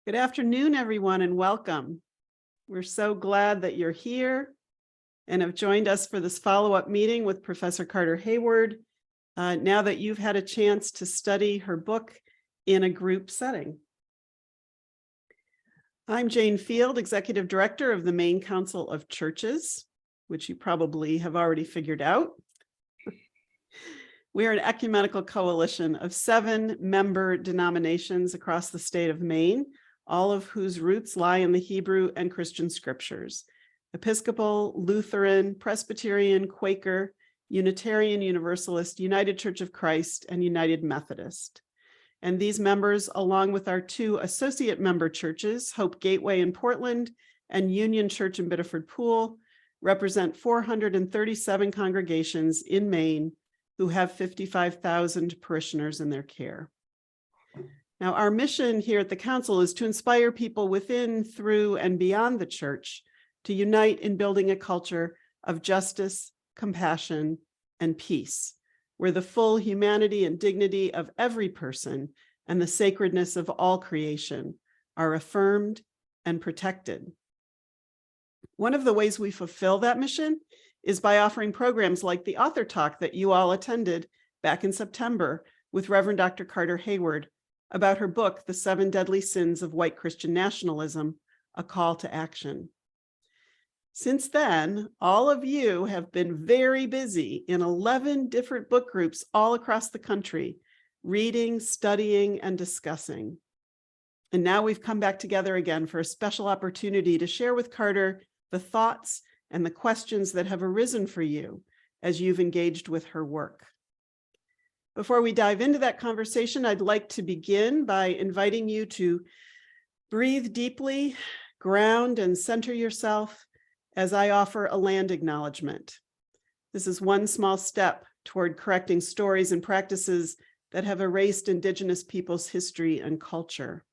Good afternoon, everyone, and welcome. We're so glad that you're here and have joined us for this follow-up meeting with Professor Carter Heyward, now that you've had a chance to study her book in a group setting. I'm Jane Field, Executive Director of the Maine Council of Churches, which you probably have already figured out. We are an ecumenical coalition of 7 member denominations across the state of Maine, all of whose roots lie in the Hebrew and Christian scriptures: Episcopal, Lutheran, Presbyterian, Quaker, Unitarian Universalist, United Church of Christ, and United Methodist. And these members, along with our 2 associate member churches, Hope Gateway in Portland and Union Church in Biddeford Pool, represent 437 congregations in Maine who have 55,000 parishioners in their care. Now, our mission here at the Council is to inspire people within, through, and beyond the church to unite in building a culture of justice, compassion, and peace, where the full humanity and dignity of every person and the sacredness of all creation are affirmed and protected. One of the ways we fulfill that mission is by offering programs like the author talk that you all attended back in September with Reverend Dr. Carter Heyward about her book, The 7 Deadly Sins of White Christian Nationalism, A Call to Action. Since then, all of you have been very busy in 11 different book groups all across the country, reading, studying, and discussing. And now we've come back together again for a special opportunity to share with Carter the thoughts and the questions that have arisen for you as you've engaged with her work. Before we dive into that conversation, I'd like to begin by inviting you to breathe deeply, ground, and center yourself as I offer a land acknowledgement. This is one small step toward correcting stories and practices that have erased Indigenous peoples' history and culture.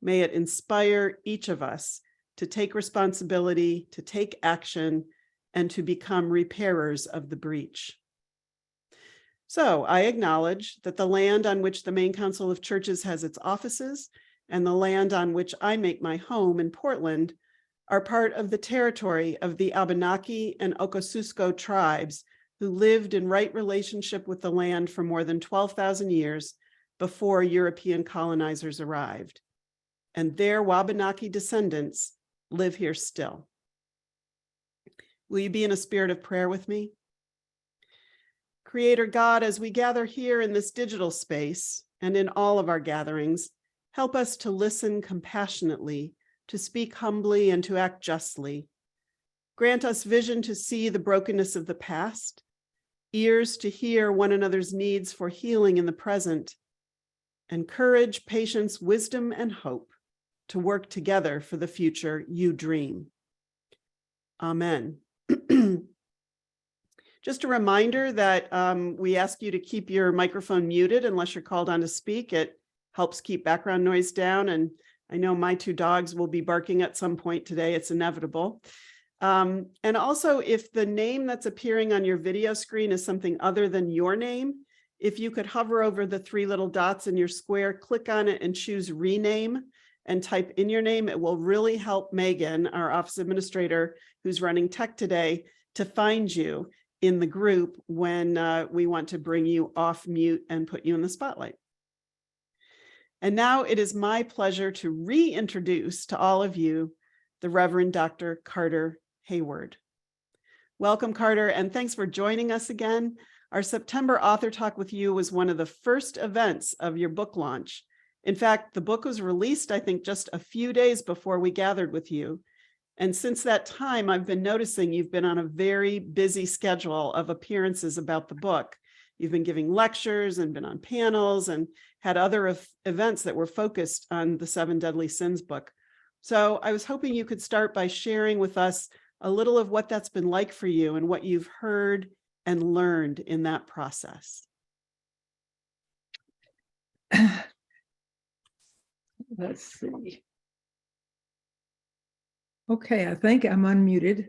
May it inspire each of us to take responsibility, to take action, and to become repairers of the breach. So I acknowledge that the land on which the Maine Council of Churches has its offices and the land on which I make my home in Portland are part of the territory of the Abenaki and Okosusko tribes who lived in right relationship with the land for more than 12,000 years before European colonizers arrived. And their Wabanaki descendants live here still. Will you be in a spirit of prayer with me? Creator God, as we gather here in this digital space and in all of our gatherings, help us to listen compassionately, to speak humbly, and to act justly. Grant us vision to see the brokenness of the past, ears to hear one another's needs for healing in the present, and courage, patience, wisdom, and hope to work together for the future you dream. Amen. Just a reminder that we ask you to keep your microphone muted unless you're called on to speak. It helps keep background noise down. And I know my 2 dogs will be barking at some point today. It's inevitable. And also, if the name that's appearing on your video screen is something other than your name, if you could hover over the 3 little dots in your square, click on it and choose rename and type in your name, it will really help Megan, our office administrator who's running tech today, to find you in the group when we want to bring you off mute and put you in the spotlight. And now it is my pleasure to reintroduce to all of you the Reverend Dr. Carter Heyward. Welcome, Carter, and thanks for joining us again. Our September author talk with you was one of the first events of your book launch. In fact, the book was released, I think, just a few days before we gathered with you. And since that time, I've been noticing you've been on a very busy schedule of appearances about the book. You've been giving lectures and been on panels and had other events that were focused on the 7 Deadly Sins book. So I was hoping you could start by sharing with us a little of what that's been like for you and what you've heard and learned in that process. Let's see. Okay, I think I'm unmuted.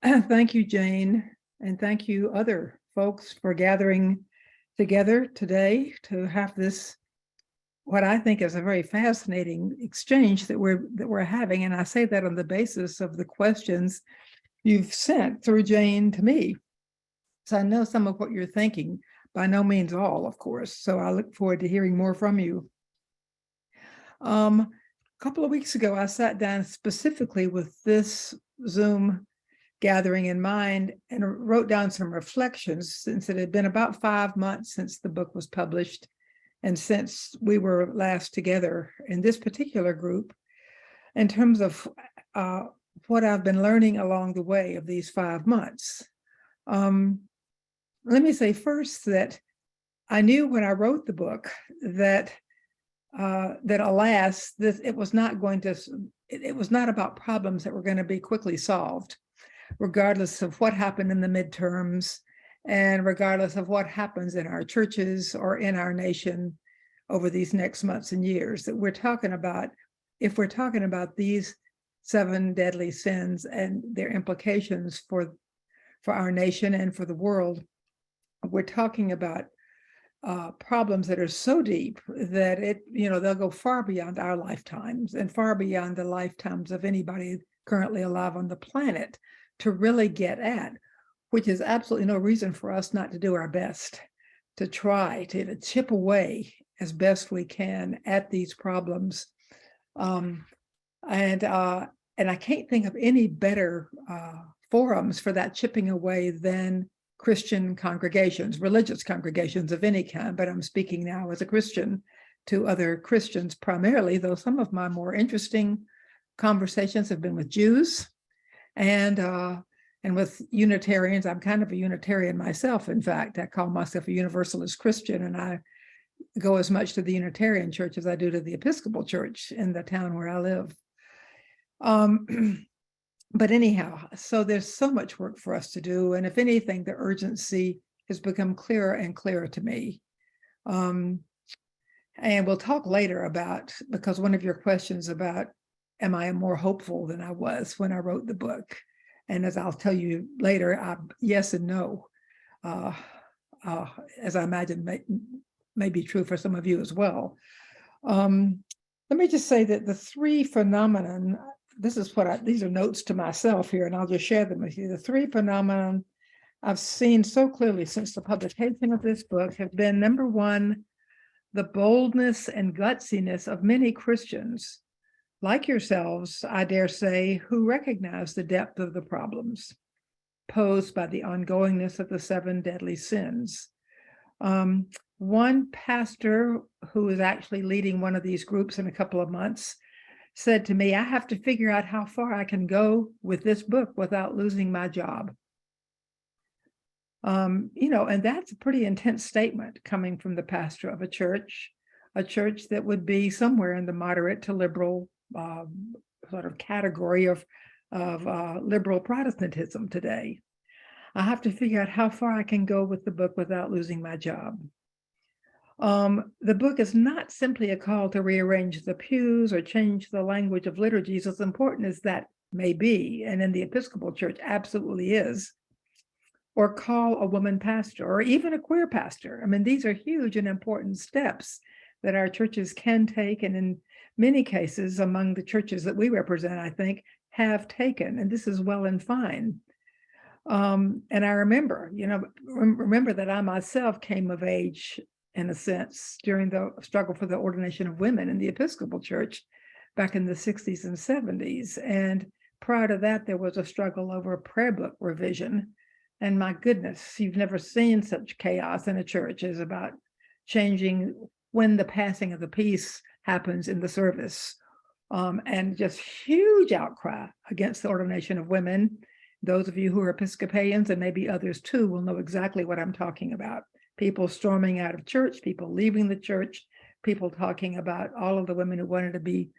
Thank you, Jane, and thank you other folks for gathering together today to have this what I think is a very fascinating exchange that we're having. And I say that on the basis of the questions you've sent through Jane to me. So I know some of what you're thinking, by no means all, of course. So I look forward to hearing more from you. A couple of weeks ago, I sat down specifically with this Zoom gathering in mind and wrote down some reflections, since it had been about 5 months since the book was published and since we were last together in this particular group, in terms of what I've been learning along the way of these 5 months. Let me say first that I knew when I wrote the book that alas, it was not about problems that were going to be quickly solved, regardless of what happened in the midterms and regardless of what happens in our churches or in our nation over these next months and years. That we're talking about, if we're talking about these 7 deadly sins and their implications for our nation and for the world, we're talking about problems that are so deep that they'll go far beyond our lifetimes and far beyond the lifetimes of anybody currently alive on the planet to really get at, which is absolutely no reason for us not to do our best to try to chip away as best we can at these problems. And I can't think of any better forums for that chipping away than Christian congregations, religious congregations of any kind, but I'm speaking now as a Christian to other Christians primarily, though some of my more interesting conversations have been with Jews and with Unitarians. I'm kind of a Unitarian myself. In fact, I call myself a Universalist Christian, and I go as much to the Unitarian Church as I do to the Episcopal Church in the town where I live. But anyhow, so there's so much work for us to do. And if anything, the urgency has become clearer and clearer to me. And we'll talk later about, because one of your questions about, am I more hopeful than I was when I wrote the book? And as I'll tell you later, yes and no, as I imagine may be true for some of you as well. Let me just say that the 3 phenomenon, these are notes to myself here, and I'll just share them with you. The 3 phenomenon I've seen so clearly since the publication of this book have been, number 1, the boldness and gutsiness of many Christians, like yourselves, I dare say, who recognize the depth of the problems posed by the ongoingness of the 7 deadly sins. One pastor who is actually leading one of these groups in a couple of months said to me, I have to figure out how far I can go with this book without losing my job. And that's a pretty intense statement coming from the pastor of a church that would be somewhere in the moderate to liberal sort of category of liberal Protestantism today. I have to figure out how far I can go with the book without losing my job. The book is not simply a call to rearrange the pews or change the language of liturgies, as important as that may be, and in the Episcopal Church absolutely is, or call a woman pastor or even a queer pastor. I mean, these are huge and important steps that our churches can take, and in many cases among the churches that we represent, I think, have taken, and this is well and fine. And I remember that I myself came of age, in a sense, during the struggle for the ordination of women in the Episcopal Church back in the 60s and 70s. And prior to that, there was a struggle over prayer book revision. And my goodness, you've never seen such chaos in a church as about changing when the passing of the peace happens in the service. And just huge outcry against the ordination of women. Those of you who are Episcopalians, and maybe others too, will know exactly what I'm talking about. People storming out of church, people leaving the church, people talking about all of the women who wanted to be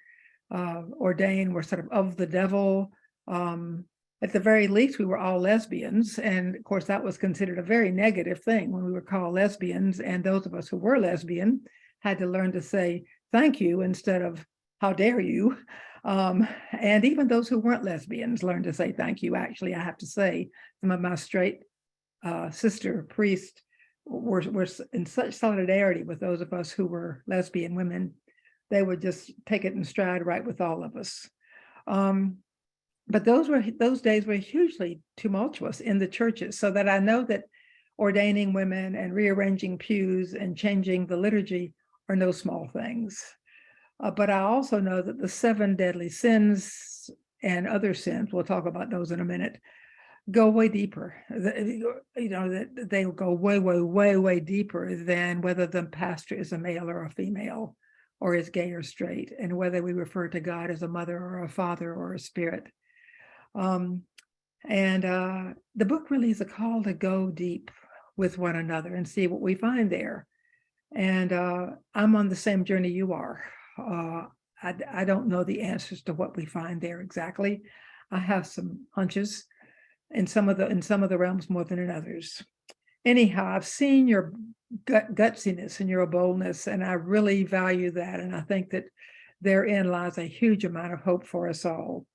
ordained were sort of the devil. At the very least, we were all lesbians. And of course, that was considered a very negative thing when we were called lesbians. And those of us who were lesbian had to learn to say thank you instead of how dare you. And even those who weren't lesbians learned to say thank you. Actually, I have to say, some of my straight sister priests were in such solidarity with those of us who were lesbian women. They would just take it in stride right with all of us. But those days were hugely tumultuous in the churches, so that I know that ordaining women and rearranging pews and changing the liturgy are no small things. But I also know that the 7 deadly sins and other sins, we'll talk about those in a minute, go way deeper. That they go way deeper than whether the pastor is a male or a female, or is gay or straight, and whether we refer to God as a mother or a father or a spirit. The book really is a call to go deep with one another and see what we find there. And I'm on the same journey you are. I don't know the answers to what we find there exactly. I have some hunches in some of the realms more than in others. Anyhow, I've seen your gutsiness and your boldness, and I really value that. And I think that therein lies a huge amount of hope for us all.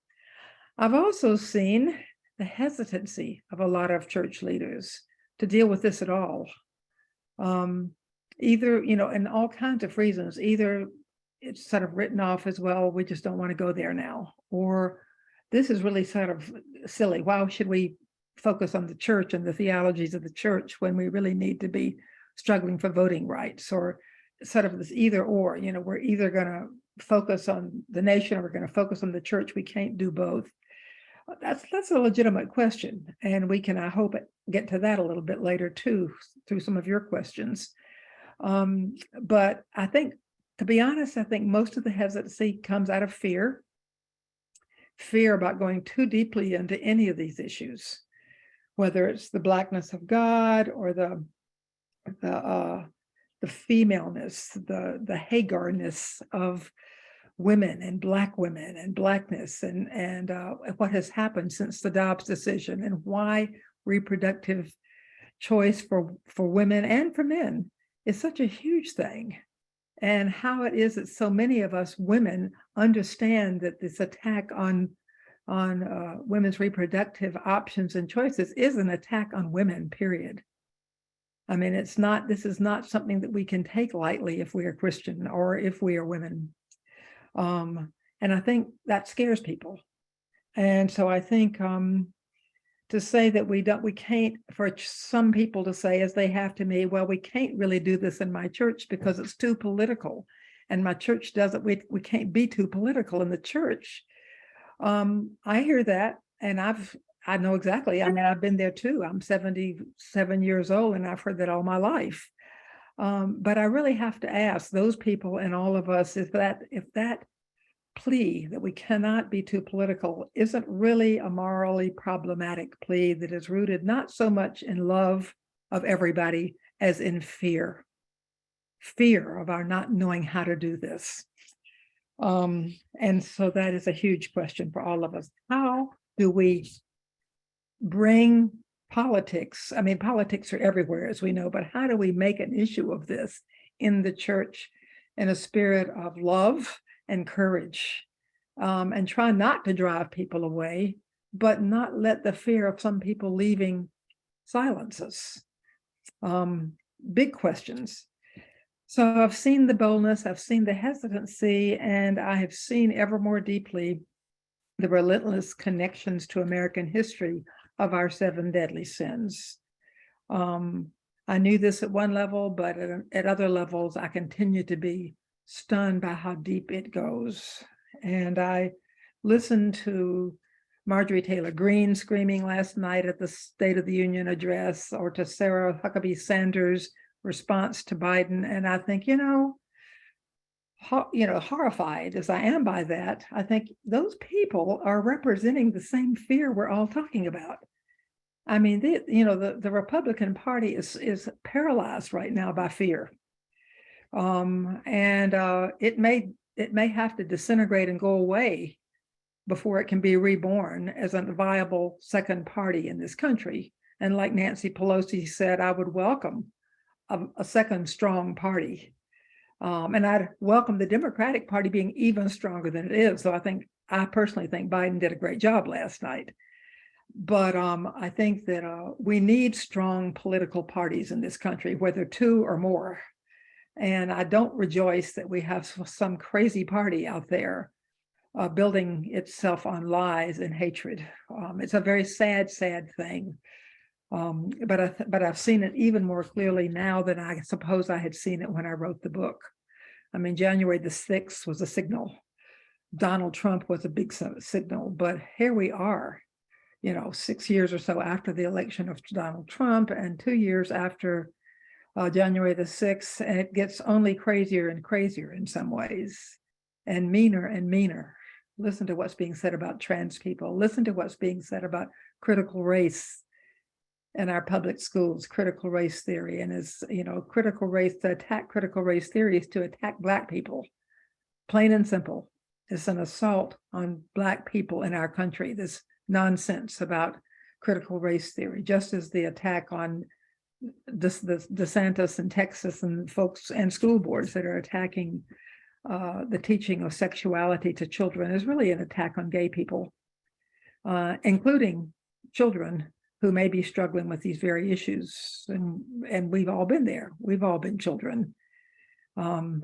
I've also seen the hesitancy of a lot of church leaders to deal with this at all. Either, and all kinds of reasons, either it's sort of written off as, well, we just don't want to go there now, or this is really sort of silly. Why should we focus on the church and the theologies of the church when we really need to be struggling for voting rights, or sort of this either or, we're either going to focus on the nation or we're going to focus on the church. We can't do both. That's a legitimate question. And we can, I hope, get to that a little bit later too, through some of your questions. But I think, to be honest, I think most of the hesitancy comes out of fear about going too deeply into any of these issues, whether it's the blackness of God or the femaleness, the Hagarness of women and blackness, and what has happened since the Dobbs decision, and why reproductive choice for women and for men is such a huge thing, and how it is that so many of us women understand that this attack on women's reproductive options and choices is an attack on women, period. I mean, this is not something that we can take lightly if we are Christian or if we are women. And I think that scares people. And so I think to say that we can't, for some people to say, as they have to me, well, we can't really do this in my church because it's too political, and my church doesn't, we can't be too political in the church. I hear that, and I know exactly. I mean, I've been there too. I'm 77 years old, and I've heard that all my life. But I really have to ask those people and all of us, if that plea that we cannot be too political isn't really a morally problematic plea that is rooted not so much in love of everybody as in fear of our not knowing how to do this. And so that is a huge question for all of us. How do we bring politics? I mean, politics are everywhere, as we know, but how do we make an issue of this in the church in a spirit of love and courage, and try not to drive people away, but not let the fear of some people leaving silence us? Big questions. So I've seen the boldness, I've seen the hesitancy, and I have seen ever more deeply the relentless connections to American history of our 7 deadly sins. I knew this at one level, but at other levels, I continue to be stunned by how deep it goes. And I listened to Marjorie Taylor Greene screaming last night at the State of the Union address, or to Sarah Huckabee Sanders' response to Biden. And I think, horrified as I am by that, I think those people are representing the same fear we're all talking about. I mean, the Republican Party is paralyzed right now by fear. It may have to disintegrate and go away before it can be reborn as a viable second party in this country. And like Nancy Pelosi said, I would welcome a second strong party. And I'd welcome the Democratic Party being even stronger than it is. So I personally think Biden did a great job last night. But I think that we need strong political parties in this country, whether two or more. And I don't rejoice that we have some crazy party out there building itself on lies and hatred. It's a very sad, sad thing. But I've seen it even more clearly now than I suppose I had seen it when I wrote the book. I mean, January the 6th was a signal. Donald Trump was a big signal, but here we are, 6 years or so after the election of Donald Trump and 2 years after January the 6th, and it gets only crazier and crazier in some ways, and meaner and meaner. Listen to what's being said about trans people. Listen to what's being said about critical race in our public schools, critical race theory. And as critical race, to attack critical race theory is to attack Black people, plain and simple. It's an assault on Black people in our country, this nonsense about critical race theory, just as the attack on the DeSantis in Texas and folks and school boards that are attacking the teaching of sexuality to children is really an attack on gay people, including children who may be struggling with these very issues. And we've all been there. We've all been children.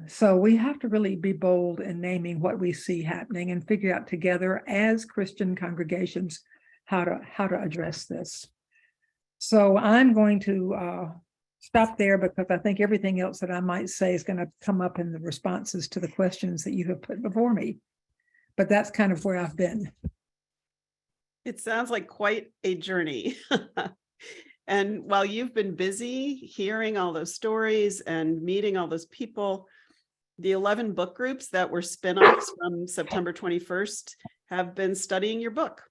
So we have to really be bold in naming what we see happening and figure out together as Christian congregations how to address this. So I'm going to stop there because I think everything else that I might say is going to come up in the responses to the questions that you have put before me. But that's kind of where I've been. It sounds like quite a journey. And while you've been busy hearing all those stories and meeting all those people, the 11 book groups that were spinoffs from September 21st have been studying your book.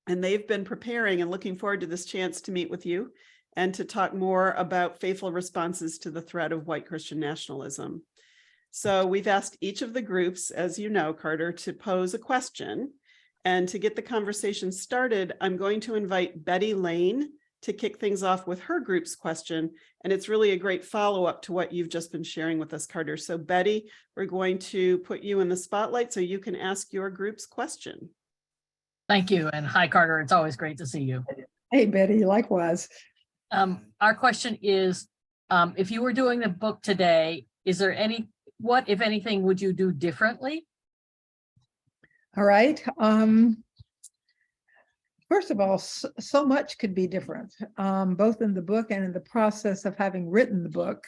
And they've been preparing and looking forward to this chance to meet with you and to talk more about faithful responses to the threat of white Christian nationalism. So we've asked each of the groups, as you know, Carter, to pose a question. And to get the conversation started, I'm going to invite Betty Lane to kick things off with her group's question. And it's really a great follow-up to what you've just been sharing with us, Carter. So Betty, we're going to put you in the spotlight so you can ask your group's question. Thank you. And hi, Carter. It's always great to see you. Hey, Betty, likewise. Our question is, if you were doing the book today, is there what, if anything, would you do differently? All right. First of all, so much could be different, both in the book and in the process of having written the book.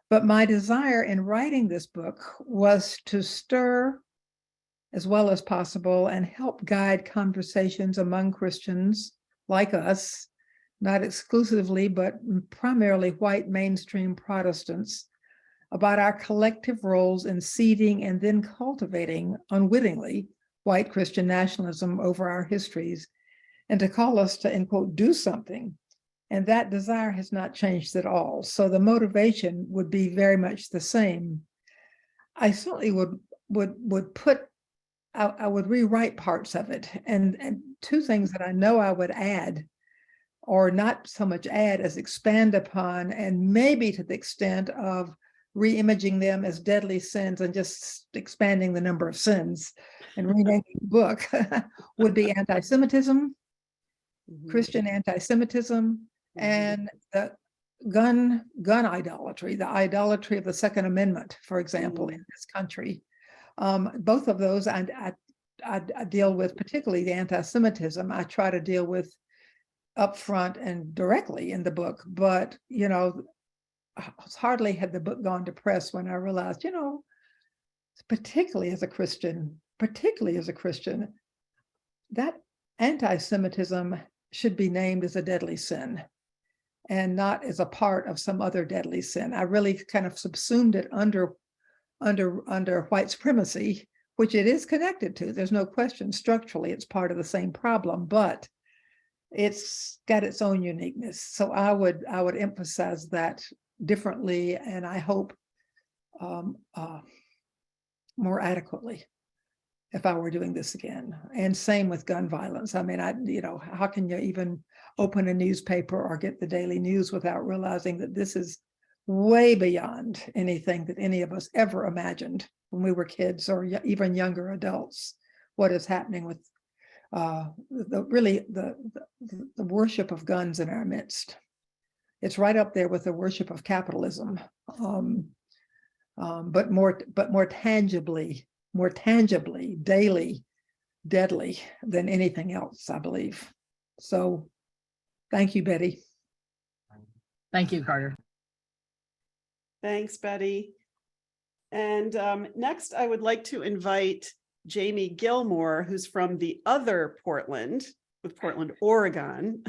But my desire in writing this book was to stir as well as possible and help guide conversations among Christians like us, not exclusively, but primarily white mainstream Protestants, about our collective roles in seeding and then cultivating unwittingly white Christian nationalism over our histories, and to call us to, end quote, do something. And that desire has not changed at all. So the motivation would be very much the same. I certainly would put, I would rewrite parts of it. And two things that I know I would add, or not so much add as expand upon, and maybe to the extent of re-imaging them as deadly sins and just expanding the number of sins and renaming the book, would be anti-Semitism, Christian anti-Semitism, and the gun idolatry, the idolatry of the Second Amendment, for example, in this country. Both of those I deal with, particularly the anti-Semitism. I try to deal with upfront and directly in the book, but hardly had the book gone to press when I realized, particularly as a Christian, that anti-Semitism should be named as a deadly sin and not as a part of some other deadly sin. I really kind of subsumed it under white supremacy, which it is connected to. There's no question. Structurally, it's part of the same problem, but it's got its own uniqueness. So I would emphasize that differently, and I hope more adequately if I were doing this again. And same with gun violence. I mean, how can you even open a newspaper or get the daily news without realizing that this is way beyond anything that any of us ever imagined when we were kids or even younger adults, what is happening with the worship of guns in our midst. It's right up there with the worship of capitalism, but more tangibly, daily, deadly than anything else, I believe. So, thank you, Betty. Thank you, Carter. Thanks, Betty. And next, I would like to invite Jamie Gilmore, who's from the other Portland, Oregon,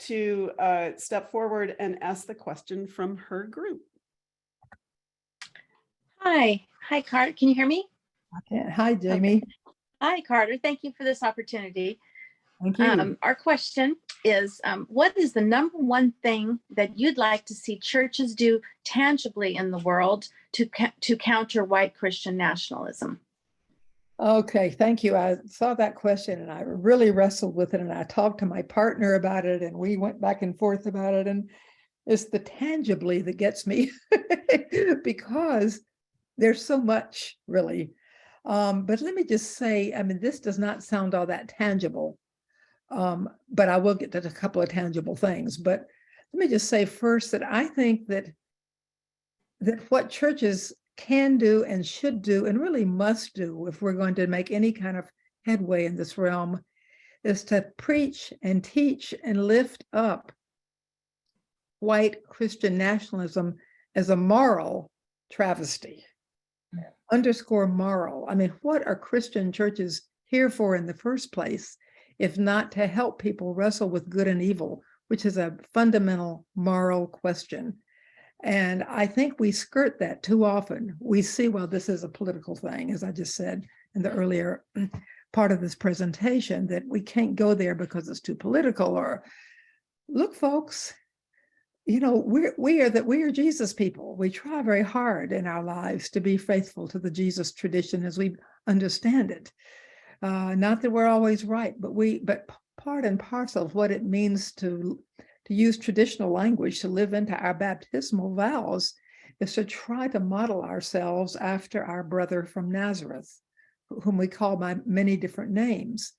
to step forward and ask the question from her group. Hi, Carter. Can you hear me? Hi, Jamie. Okay. Hi, Carter. Thank you for this opportunity. Thank you. Our question is, what is the number one thing that you'd like to see churches do tangibly in the world to counter white Christian nationalism? Okay, thank you. I saw that question and I really wrestled with it, and I talked to my partner about it, and we went back and forth about it, and it's the tangibly that gets me because there's so much, really. But let me just say, I mean, this does not sound all that tangible, but I will get to a couple of tangible things. But let me just say first that I think that what churches can do and should do and really must do if we're going to make any kind of headway in this realm is to preach and teach and lift up white Christian nationalism as a moral travesty. Underscore moral. I mean, what are Christian churches here for in the first place, if not to help people wrestle with good and evil, which is a fundamental moral question? And I think we skirt that too often. We see, well, this is a political thing, as I just said in the earlier part of this presentation, that we can't go there because it's too political. Or, look, folks, you know, we are Jesus people. We try very hard in our lives to be faithful to the Jesus tradition as we understand it. Not that we're always right, but part and parcel of what it means to use traditional language to live into our baptismal vows is to try to model ourselves after our brother from Nazareth, whom we call by many different names.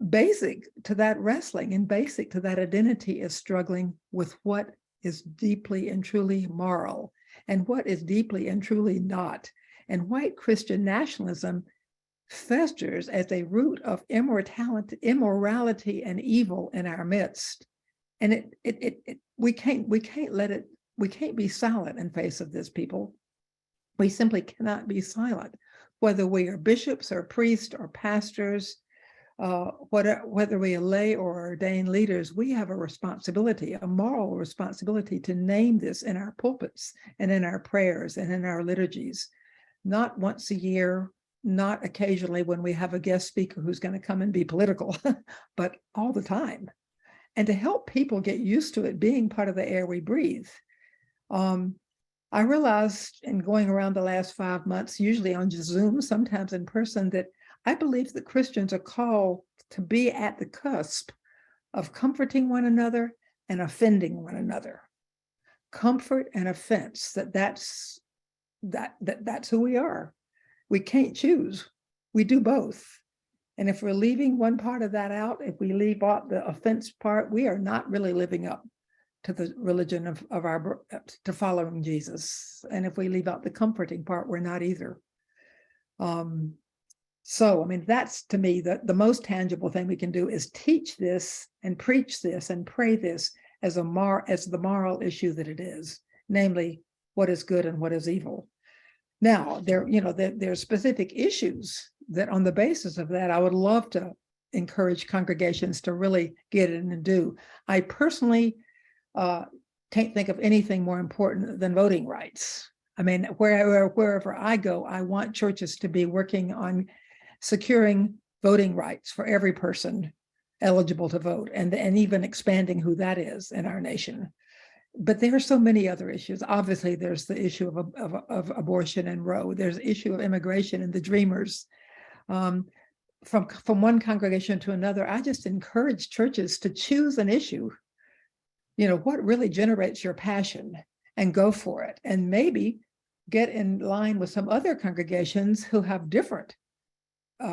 Basic to that wrestling and basic to that identity is struggling with what is deeply and truly moral and what is deeply and truly not. And white Christian nationalism festers as a root of immorality and evil in our midst. And we can't be silent in face of this, people. We simply cannot be silent, whether we are bishops or priests or pastors, whether we are lay or ordained leaders. We have a responsibility, a moral responsibility, to name this in our pulpits and in our prayers and in our liturgies, not once a year, not occasionally when we have a guest speaker who's going to come and be political, but all the time. And to help people get used to it being part of the air we breathe. I realized in going around the last 5 months, usually on Zoom, sometimes in person, that I believe that Christians are called to be at the cusp of comforting one another and offending one another. Comfort and offense, that's who we are. We can't choose. We do both. And if we're leaving one part of that out, if we leave out the offense part, we are not really living up to the religion of our, to following Jesus. And if we leave out the comforting part, we're not either. So, I mean, that's, to me, the most tangible thing we can do is teach this and preach this and pray this as the moral issue that it is, namely what is good and what is evil. Now, there are specific issues that on the basis of that, I would love to encourage congregations to really get in and do. I personally can't think of anything more important than voting rights. I mean, wherever I go, I want churches to be working on securing voting rights for every person eligible to vote, and even expanding who that is in our nation. But there are so many other issues. Obviously, there's the issue of abortion and Roe. There's the issue of immigration and the Dreamers. From one congregation to another, I just encourage churches to choose an issue, what really generates your passion, and go for it. And maybe get in line with some other congregations who have different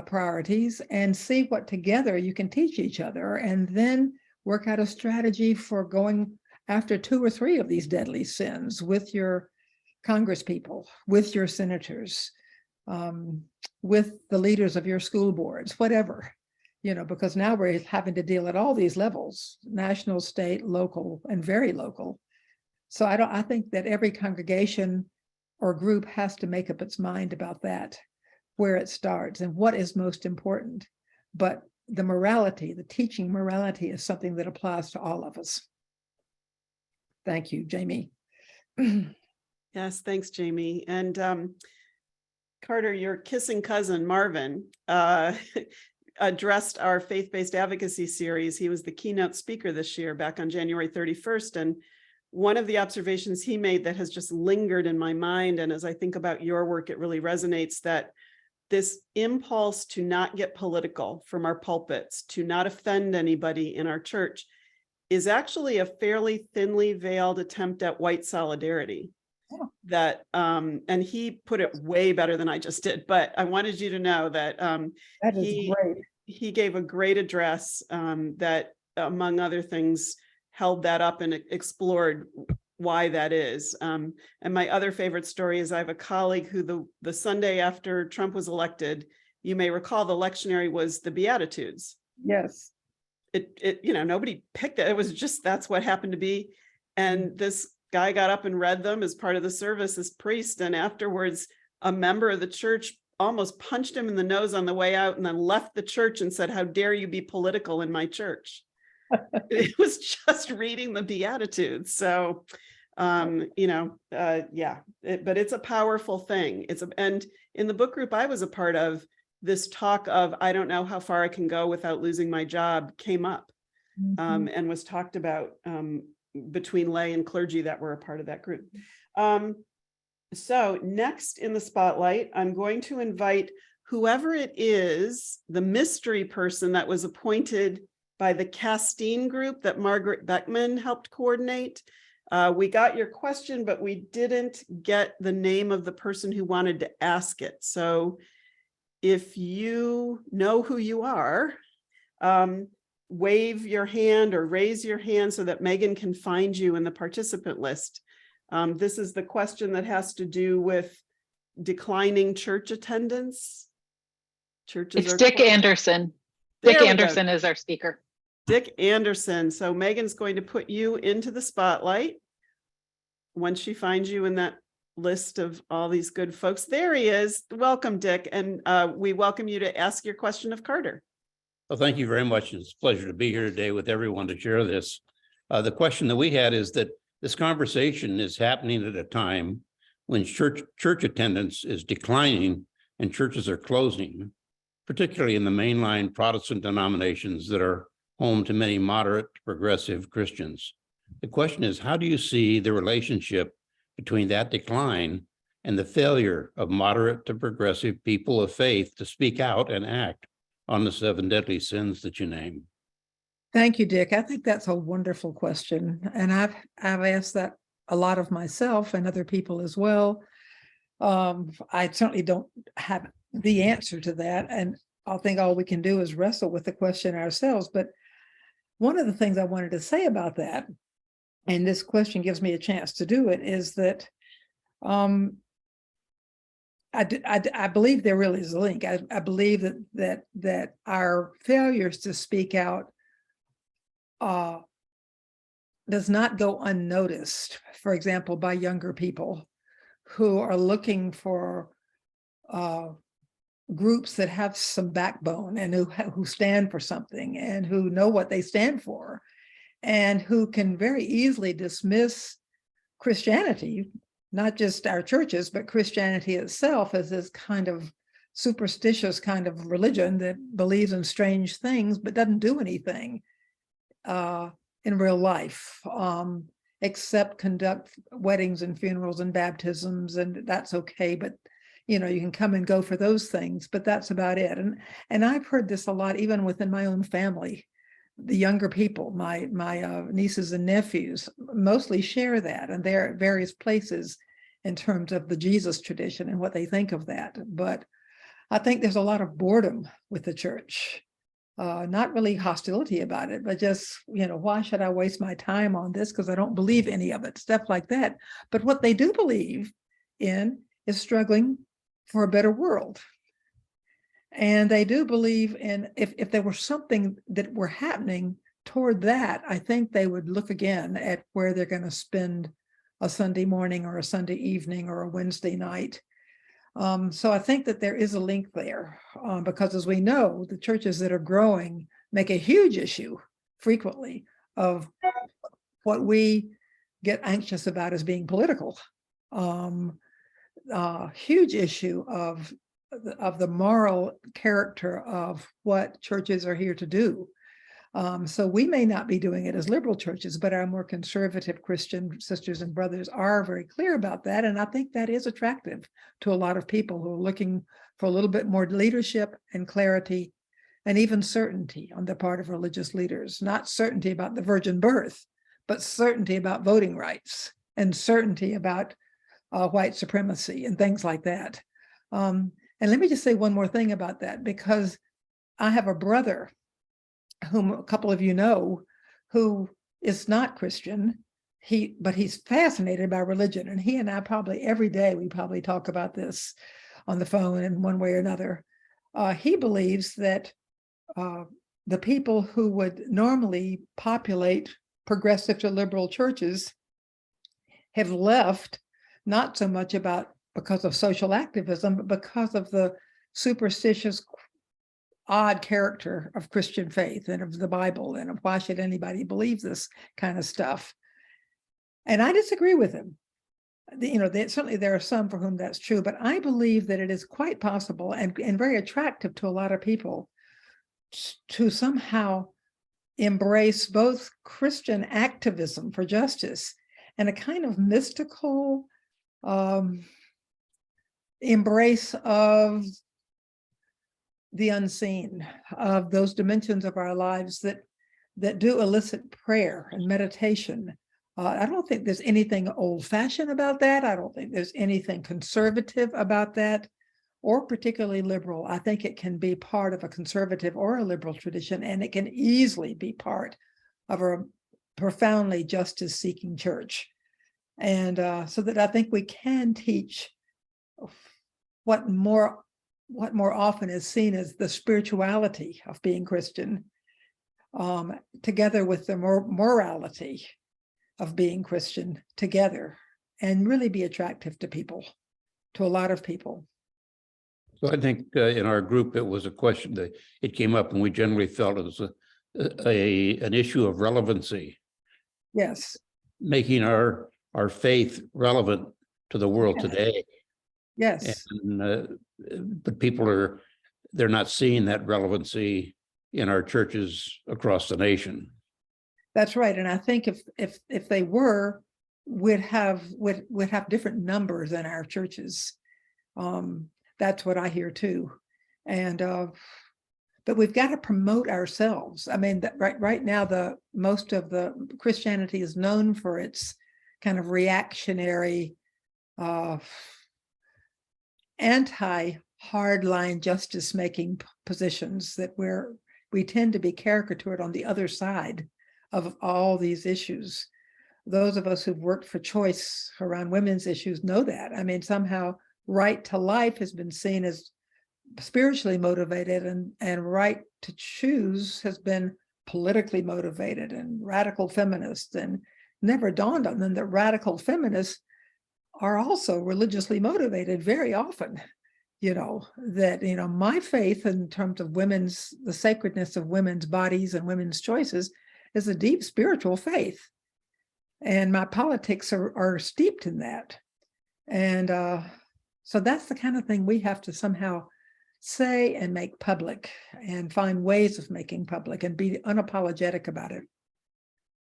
priorities and see what together you can teach each other, and then work out a strategy for going after 2 or 3 of these deadly sins with your congresspeople, with your senators, with the leaders of your school boards, whatever, because now we're having to deal at all these levels, national, state, local, and very local. So I think that every congregation or group has to make up its mind about that, where it starts and what is most important. But the morality, the teaching morality, is something that applies to all of us. Thank you, Jamie. Yes, thanks, Jamie. And Carter, your kissing cousin, Marvin, addressed our faith-based advocacy series. He was the keynote speaker this year, back on January 31st. And one of the observations he made that has just lingered in my mind, and as I think about your work, it really resonates, that this impulse to not get political from our pulpits, to not offend anybody in our church, is actually a fairly thinly veiled attempt at white solidarity. That and he put it way better than I just did, but I wanted you to know that That is great. He gave a great address that, among other things, held that up and explored why that is. And my other favorite story is I have a colleague who the Sunday after Trump was elected, you may recall the lectionary was the Beatitudes. Yes. It nobody picked it. It was just, that's what happened to be. And this guy got up and read them as part of the service as priest. And afterwards, a member of the church almost punched him in the nose on the way out and then left the church and said, "How dare you be political in my church?" It was just reading the Beatitudes. So, but it's a powerful thing. And in the book group I was a part of, this talk of, I don't know how far I can go without losing my job, came up and was talked about between lay and clergy that were a part of that group. So next in the spotlight, I'm going to invite whoever it is, the mystery person that was appointed by the Castine group that Margaret Beckman helped coordinate. We got your question, but we didn't get the name of the person who wanted to ask it. So if you know who you are, wave your hand or raise your hand so that Megan can find you in the participant list. This is the question that has to do with declining church attendance. It's Dick Anderson. Dick Anderson is our speaker. Dick Anderson. So Megan's going to put you into the spotlight once she finds you in that list of all these good folks. There he is. Welcome, Dick. And we welcome you to ask your question of Carter. Well, thank you very much. It's a pleasure to be here today with everyone to share this. The question that we had is that this conversation is happening at a time when church attendance is declining and churches are closing, particularly in the mainline Protestant denominations that are home to many moderate progressive Christians. The question is, how do you see the relationship between that decline and the failure of moderate to progressive people of faith to speak out and act on the 7 deadly sins that you name? Thank you, Dick. I think that's a wonderful question. And I've asked that a lot of myself and other people as well. I certainly don't have the answer to that. And I think all we can do is wrestle with the question ourselves. But one of the things I wanted to say about that, and this question gives me a chance to do it, is that I believe there really is a link. I believe that our failures to speak out does not go unnoticed, for example, by younger people who are looking for groups that have some backbone and who stand for something and who know what they stand for, and who can very easily dismiss Christianity, not just our churches, but Christianity itself, as this kind of superstitious kind of religion that believes in strange things but doesn't do anything in real life, except conduct weddings and funerals and baptisms, and that's okay. But you can come and go for those things, but that's about it. And I've heard this a lot, even within my own family. The younger people, my nieces and nephews, mostly share that, and they're at various places in terms of the Jesus tradition and what they think of that. But I think there's a lot of boredom with the church. Not really hostility about it, but just, why should I waste my time on this? Because I don't believe any of it, stuff like that. But what they do believe in is struggling for a better world. And they do believe in, if there were something that were happening toward that, I think they would look again at where they're going to spend a Sunday morning or a Sunday evening or a Wednesday night. So I think that there is a link there, because as we know, the churches that are growing make a huge issue frequently of what we get anxious about as being political. Huge issue of the moral character of what churches are here to do. So we may not be doing it as liberal churches, but our more conservative Christian sisters and brothers are very clear about that. And I think that is attractive to a lot of people who are looking for a little bit more leadership and clarity and even certainty on the part of religious leaders. Not certainty about the virgin birth, but certainty about voting rights and certainty about white supremacy and things like that. And let me just say one more thing about that, because I have a brother whom a couple of you know, who is not Christian, but he's fascinated by religion. And he and I probably every day, we probably talk about this on the phone in one way or another. He believes that the people who would normally populate progressive to liberal churches have left, not so much because of social activism, but because of the superstitious, odd character of Christian faith and of the Bible and of why should anybody believe this kind of stuff. And I disagree with him. Certainly there are some for whom that's true, but I believe that it is quite possible and very attractive to a lot of people to somehow embrace both Christian activism for justice and a kind of mystical embrace of the unseen, of those dimensions of our lives that do elicit prayer and meditation. I don't think there's anything old-fashioned about that. I don't think there's anything conservative about that, or particularly liberal. I think it can be part of a conservative or a liberal tradition, and it can easily be part of a profoundly justice-seeking church. And so that I think we can teach what more often is seen as the spirituality of being Christian, together with the morality of being Christian together, and really be attractive to people, to a lot of people. So I think in our group, it was a question that it came up and we generally felt it was an issue of relevancy. Yes. Making our faith relevant to the world today. Yes. And, but people they're not seeing that relevancy in our churches across the nation. That's right. And I think if they were, we'd have different numbers in our churches. That's what I hear too. And but we've got to promote ourselves. I mean, right now, most of the Christianity is known for its kind of reactionary, anti-hardline justice-making positions that we tend to be caricatured on the other side of all these issues. Those of us who've worked for choice around women's issues know that. I mean, somehow right to life has been seen as spiritually motivated, and right to choose has been politically motivated and radical feminists, and never dawned on them that radical feminists are also religiously motivated very often. My faith in terms of the sacredness of women's bodies and women's choices is a deep spiritual faith. And my politics are steeped in that. And so that's the kind of thing we have to somehow say and make public, and find ways of making public and be unapologetic about it.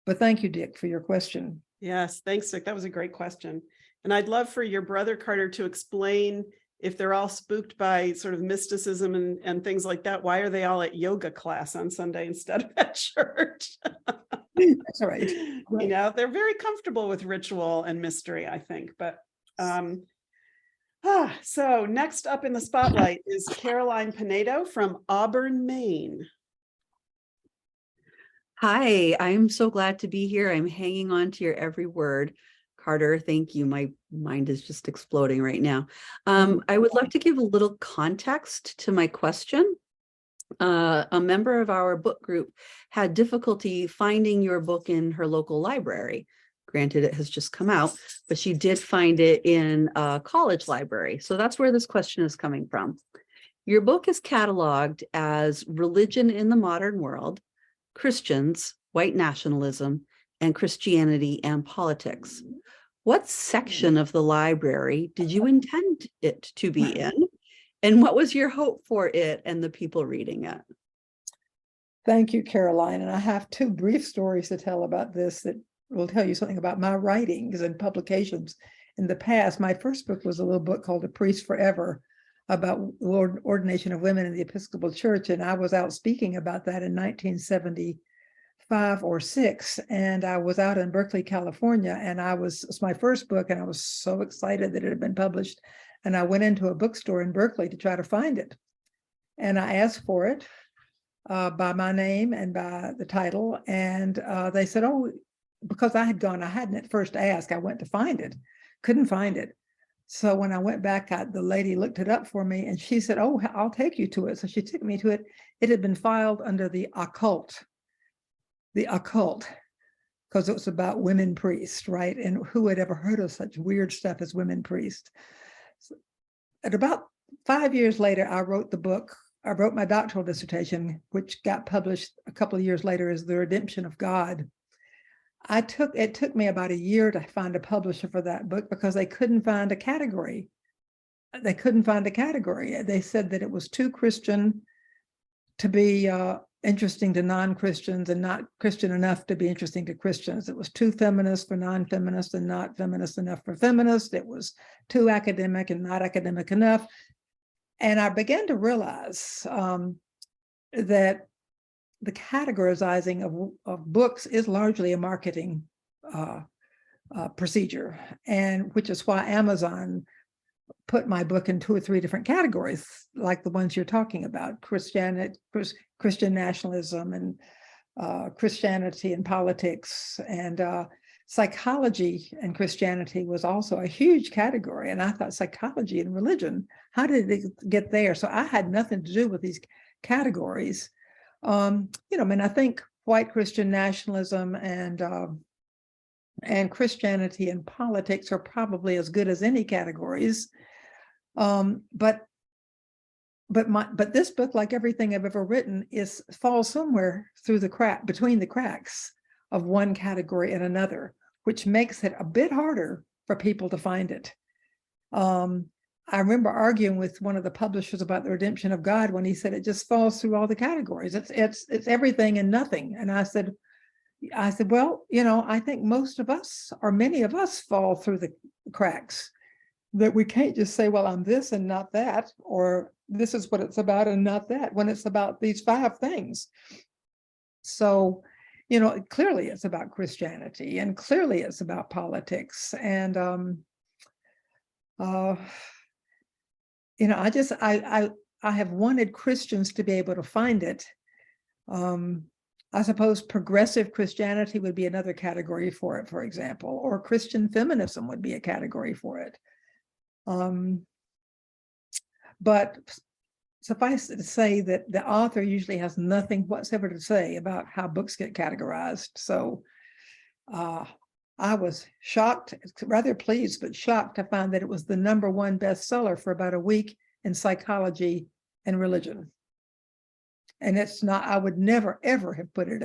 But thank you, Dick, for your question. Yes, thanks, Dick. That was a great question. And I'd love for your brother, Carter, to explain, if they're all spooked by sort of mysticism and things like that, why are they all at yoga class on Sunday instead of at church? That's all right. They're very comfortable with ritual and mystery, I think. But So next up in the spotlight is Caroline Pinedo from Auburn, Maine. Hi, I'm so glad to be here. I'm hanging on to your every word. Carter, thank you. My mind is just exploding right now. I would love to give a little context to my question. A member of our book group had difficulty finding your book in her local library. Granted, it has just come out, but she did find it in a college library. So that's where this question is coming from. Your book is cataloged as Religion in the Modern World, Christians, White Nationalism, and Christianity and Politics. What section of the library did you intend it to be in? And what was your hope for it and the people reading it? Thank you, Caroline. And I have two brief stories to tell about this that will tell you something about my writings and publications in the past. My first book was a little book called A Priest Forever, about ordination of women in the Episcopal Church. And I was out speaking about that in 1975 or 6. And I was out in Berkeley, California. And it's my first book. And I was so excited that it had been published. And I went into a bookstore in Berkeley to try to find it. And I asked for it by my name and by the title. And they said, oh, because I hadn't at first asked, I went to find it, couldn't find it. So when I went back, the lady looked it up for me and she said, oh, I'll take you to it. So she took me to it. It had been filed under the occult, because it was about women priests, right? And who had ever heard of such weird stuff as women priests? So at about 5 years later, I wrote the book. I wrote my doctoral dissertation, which got published a couple of years later as The Redemption of God. It took me about a year to find a publisher for that book because they couldn't find a category. They said that it was too Christian to be interesting to non-Christians and not Christian enough to be interesting to Christians. It was too feminist for non-feminists and not feminist enough for feminists. It was too academic and not academic enough. And I began to realize that the categorizing of books is largely a marketing procedure, and which is why Amazon put my book in 2 or 3 different categories, like the ones you're talking about: Christian nationalism, and Christianity and politics, and psychology and Christianity was also a huge category. And I thought, psychology and religion, how did it get there? So I had nothing to do with these categories. I think white Christian nationalism and Christianity and politics are probably as good as any categories. But this book, like everything I've ever written, falls somewhere between the cracks of one category and another, which makes it a bit harder for people to find it. I remember arguing with one of the publishers about The Redemption of God when he said it just falls through all the categories. It's everything and nothing. And I said, well, I think most of us, or many of us, fall through the cracks, that we can't just say, well, I'm this and not that, or this is what it's about and not that, when it's about these 5 things. So, clearly it's about Christianity, and clearly it's about politics. And, I have wanted Christians to be able to find it. I suppose progressive Christianity would be another category for it, for example, or Christian feminism would be a category for it. But suffice it to say that the author usually has nothing whatsoever to say about how books get categorized. So I was shocked, rather pleased, but shocked to find that it was the #1 bestseller for about a week in psychology and religion. And it's not, I would never, ever have put it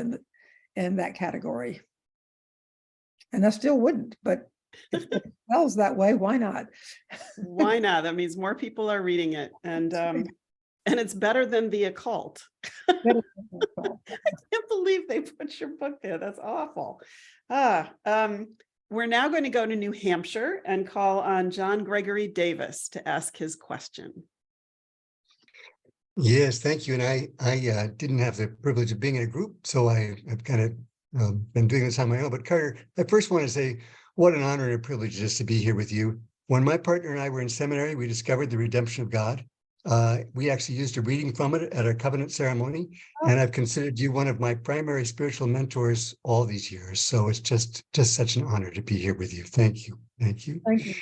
in that category. And I still wouldn't, but if it sells that way, why not? Why not? That means more people are reading it. And it's better than the occult. I can't believe they put your book there. That's awful. We're now going to go to New Hampshire and call on John Gregory Davis to ask his question. Yes, thank you. And I didn't have the privilege of being in a group, so I've kind of been doing this on my own. But Carter, I first want to say what an honor and a privilege it is to be here with you. when my partner and I were in seminary, we discovered the redemption of God. We actually used a reading from it at our covenant ceremony, and I've considered you one of my primary spiritual mentors all these years. So it's just such an honor to be here with you. Thank you. Thank you. Thank you.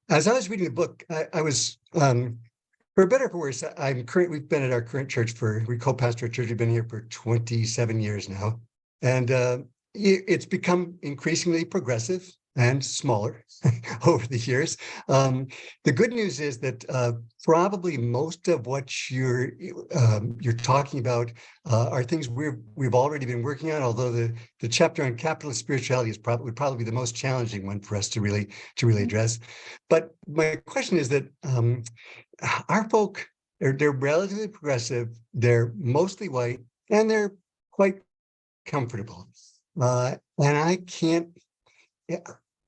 As I was reading the book, I was, for better or for worse, we've been at our current church we co-pastor a church, we've been here for 27 years now. And it's become increasingly progressive and smaller over the years. The good news is that probably most of what you're talking about are things we've already been working on. Although the chapter on capitalist spirituality would probably be the most challenging one for us to really address. But my question is that our folk, they're relatively progressive. They're mostly white, and they're quite comfortable. And I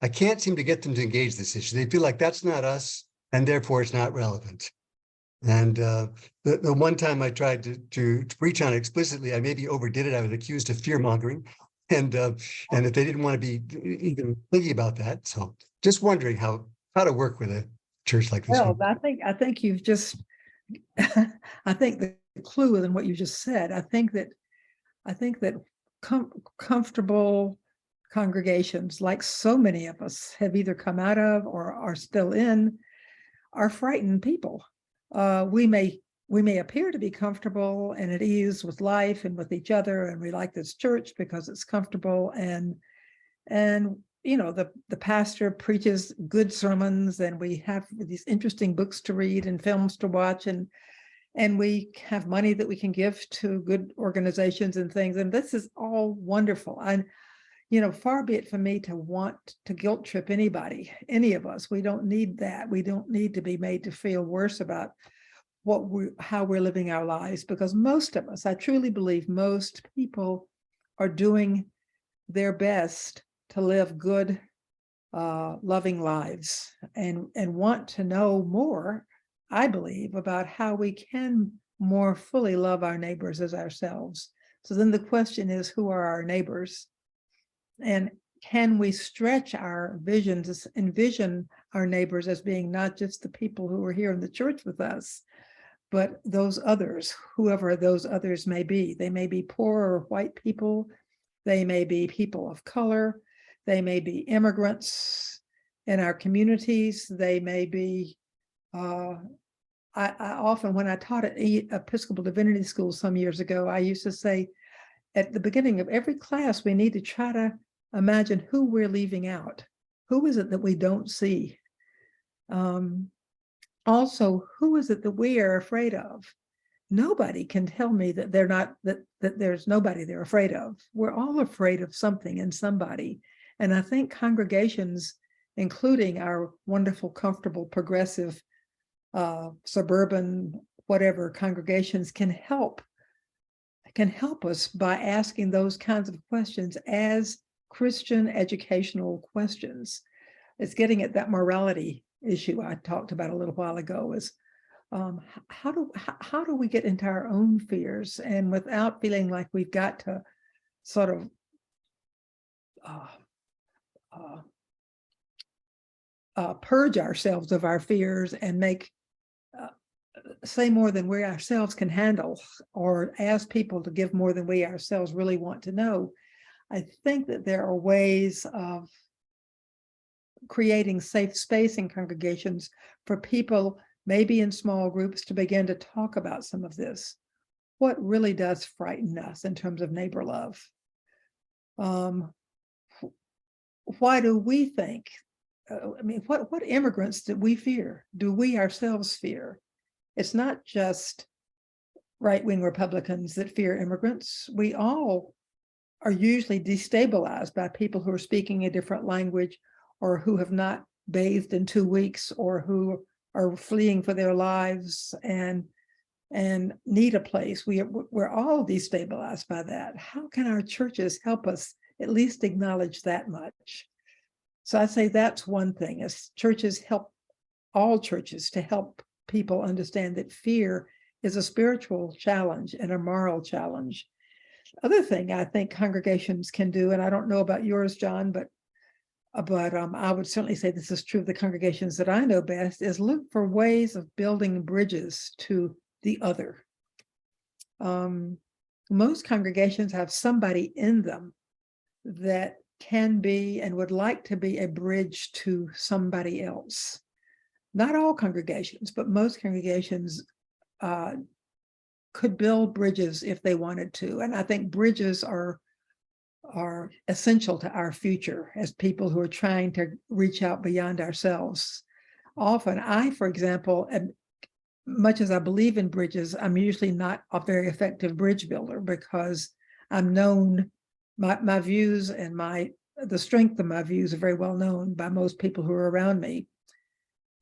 can't seem to get them to engage this issue. They feel like that's not us, and therefore it's not relevant. And the one time I tried to preach on it explicitly, I maybe overdid it. I was accused of fear mongering, and if they didn't want to be even thinking about that. So just wondering how to work with a church like this. Well, one. I think you've just, I think the clue in what you just said. I think that comfortable congregations, like so many of us have either come out of or are still in, are frightened people. We may appear to be comfortable and at ease with life and with each other, and we like this church because it's comfortable, and you know, the pastor preaches good sermons, and we have these interesting books to read and films to watch, and we have money that we can give to good organizations and things, and this is all wonderful. And you know, far be it from me to want to guilt trip anybody, any of us. We don't need that. We don't need to be made to feel worse about how we're living our lives, because most of us, I truly believe most people are doing their best to live good, loving lives, and want to know more, I believe, about how we can more fully love our neighbors as ourselves. So then the question is, who are our neighbors? And can we stretch our visions, envision our neighbors as being not just the people who are here in the church with us, but those others, whoever those others may be. They may be poor or white people. They may be people of color. They may be immigrants in our communities. They may be, I often, when I taught at Episcopal Divinity School some years ago, I used to say, at the beginning of every class, we need to try to imagine who we're leaving out. Who is it that we don't see? Also, who is it that we are afraid of? Nobody can tell me that they're not, that there's nobody they're afraid of. We're all afraid of something and somebody. And I think congregations, including our wonderful, comfortable, progressive, suburban, whatever congregations, can help us by asking those kinds of questions as Christian educational questions. It's getting at that morality issue I talked about a little while ago, is how do we get into our own fears, and without feeling like we've got to sort of purge ourselves of our fears and say more than we ourselves can handle, or ask people to give more than we ourselves really want to know. I think that there are ways of creating safe space in congregations for people, maybe in small groups, to begin to talk about some of this. What really does frighten us in terms of neighbor love? Why do we think, what immigrants do we fear? Do we ourselves fear? It's not just right-wing Republicans that fear immigrants. We all are usually destabilized by people who are speaking a different language, or who have not bathed in 2 weeks, or who are fleeing for their lives and need a place. We're all destabilized by that. How can our churches help us at least acknowledge that much? So I say that's one thing, is churches help, all churches, to help people understand that fear is a spiritual challenge and a moral challenge. Other thing I think congregations can do, and I don't know about yours, John, but but I would certainly say this is true of the congregations that I know best, is look for ways of building bridges to the other. Most congregations have somebody in them that can be and would like to be a bridge to somebody else. Not all congregations, but most congregations could build bridges if they wanted to. And I think bridges are essential to our future as people who are trying to reach out beyond ourselves. Often I, for example, much as I believe in bridges, I'm usually not a very effective bridge builder because I'm known, my views and the strength of my views are very well known by most people who are around me.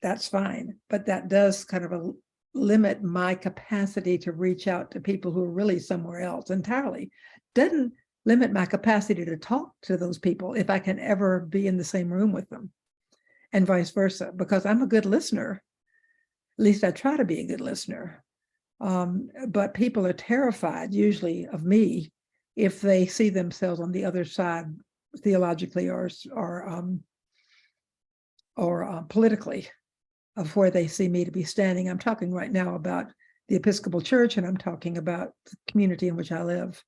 That's fine, but that does kind of limit my capacity to reach out to people who are really somewhere else entirely. Doesn't limit my capacity to talk to those people if I can ever be in the same room with them, and vice versa, because I'm a good listener. At least I try to be a good listener. But people are terrified usually of me if they see themselves on the other side theologically or politically of where they see me to be standing. I'm talking right now about the Episcopal Church, and I'm talking about the community in which I live.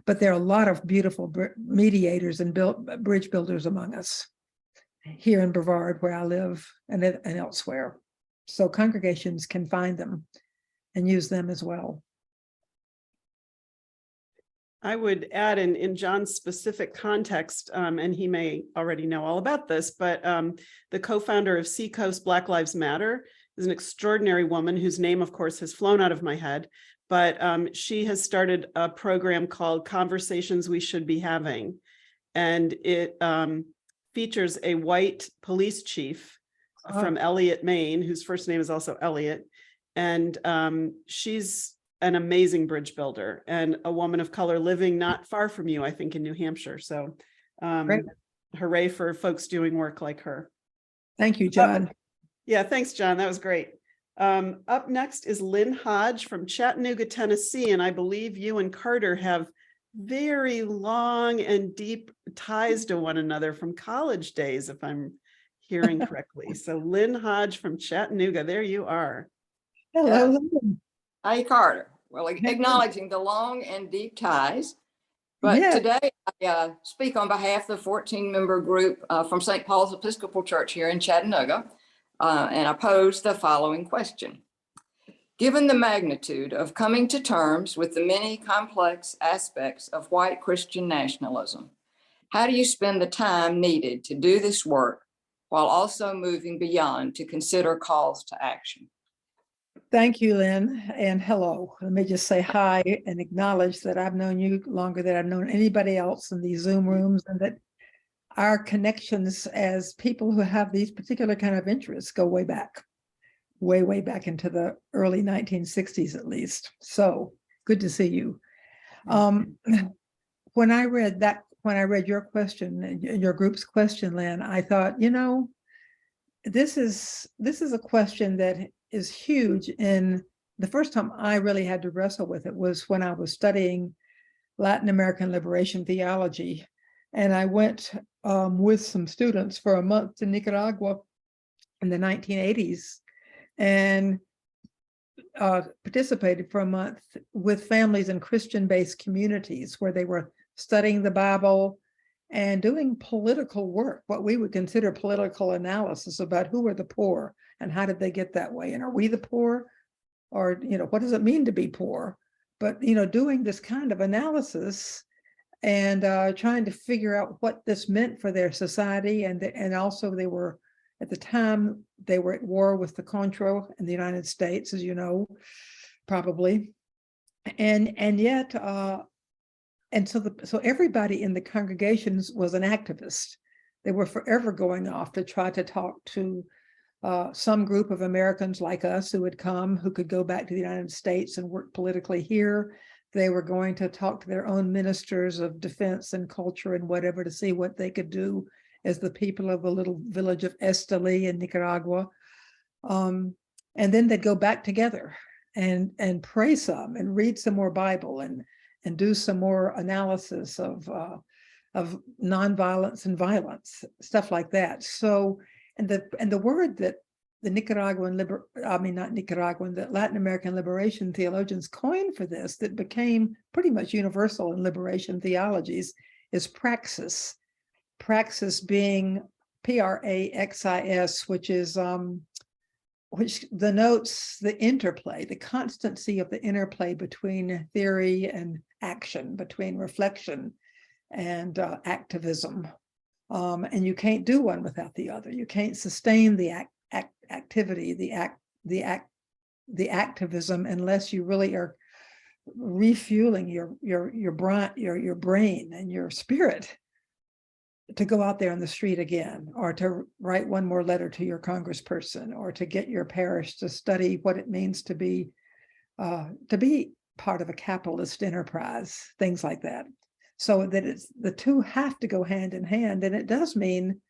But there are a lot of beautiful mediators and bridge builders among us here in Brevard, where I live, and elsewhere. So congregations can find them and use them as well. I would add in John's specific context, and he may already know all about this, but the co-founder of Seacoast Black Lives Matter is an extraordinary woman whose name, of course, has flown out of my head, but she has started a program called Conversations We Should Be Having. And it features a white police chief from Elliott, Maine, whose first name is also Elliott. And she's an amazing bridge builder and a woman of color living not far from you, I think, in New Hampshire. So hooray for folks doing work like her. Thank you, John. Yeah, thanks, John. That was great. Up next is Lynn Hodge from Chattanooga, Tennessee. And I believe you and Carter have very long and deep ties to one another from college days, if I'm hearing correctly. So Lynn Hodge from Chattanooga, there you are. Hello. Hey, Carter. Well, acknowledging the long and deep ties. But today I speak on behalf of the 14-member group from St. Paul's Episcopal Church here in Chattanooga. And I pose the following question. Given the magnitude of coming to terms with the many complex aspects of white Christian nationalism, how do you spend the time needed to do this work while also moving beyond to consider calls to action? Thank you, Lynn, and hello. Let me just say hi and acknowledge that I've known you longer than I've known anybody else in these Zoom rooms, and that our connections as people who have these particular kind of interests go way back into the early 1960s at least. So good to see you. When I read your question, your group's question, Lynn, I thought, this is a question that is huge. And the first time I really had to wrestle with it was when I was studying Latin American liberation theology. And I went with some students for a month to Nicaragua in the 1980s and participated for a month with families in Christian-based communities where they were studying the Bible and doing political work, what we would consider political analysis about who are the poor and how did they get that way? And are we the poor? Or, what does it mean to be poor? But, doing this kind of analysis and trying to figure out what this meant for their society. And also they were, at the time, they were at war with the Contra in the United States, as you know, probably. And yet, so everybody in the congregations was an activist. They were forever going off to try to talk to some group of Americans like us who would come, who could go back to the United States and work politically here. They were going to talk to their own ministers of defense and culture and whatever to see what they could do as the people of the little village of Esteli in Nicaragua. And then they'd go back together and pray some and read some more Bible and do some more analysis of nonviolence and violence, stuff like that. So, and the word that the the Latin American liberation theologians coined for this, that became pretty much universal in liberation theologies, is praxis. Praxis being praxis, which is which denotes the interplay, the constancy of the interplay between theory and action, between reflection and activism. And you can't do one without the other. You can't sustain the activity, the activism, unless you really are refueling your brain and your spirit to go out there on the street again, or to write one more letter to your congressperson, or to get your parish to study what it means to be part of a capitalist enterprise, things like that. So that the two have to go hand in hand. And it does mean,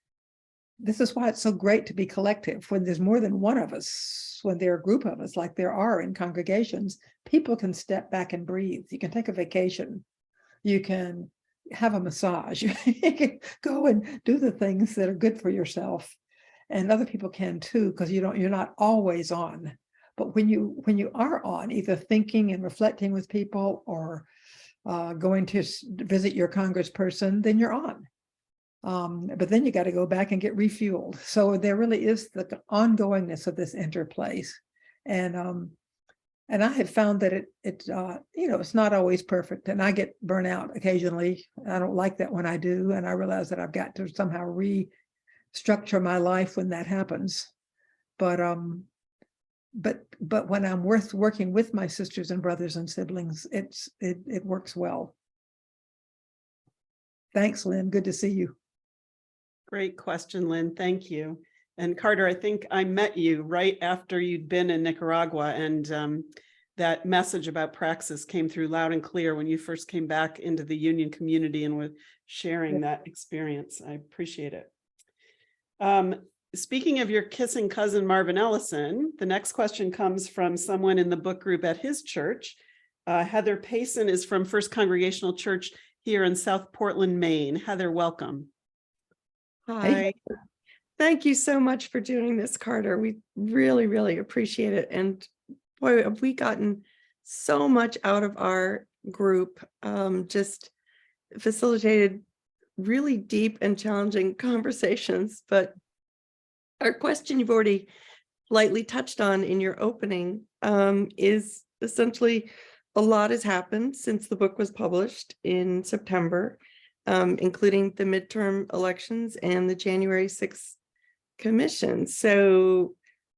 this is why it's so great to be collective. When there's more than one of us, when there are a group of us, like there are in congregations, people can step back and breathe. You can take a vacation. You can have a massage. You can go and do the things that are good for yourself. And other people can too, because you're not always on. But when you are on, either thinking and reflecting with people, or going to visit your congressperson, then you're on. But then you got to go back and get refueled. So there really is the ongoingness of this interplay. And I have found that it's not always perfect, and I get burnout occasionally. I don't like that when I do, and I realize that I've got to somehow restructure my life when that happens. But when I'm working with my sisters and brothers and siblings, it works well. Thanks, Lynn. Good to see you. Great question, Lynn. Thank you. And Carter, I think I met you right after you'd been in Nicaragua, and that message about praxis came through loud and clear when you first came back into the union community and were sharing that experience. I appreciate it. Speaking of your kissing cousin, Marvin Ellison, the next question comes from someone in the book group at his church. Heather Payson is from First Congregational Church here in South Portland, Maine. Heather, welcome. Hi. Hey. Thank you so much for doing this, Carter. We really, really appreciate it. And boy, have we gotten so much out of our group, just facilitated really deep and challenging conversations. But our question you've already lightly touched on in your opening is essentially, a lot has happened since the book was published in September, including the midterm elections and the January 6th commission. So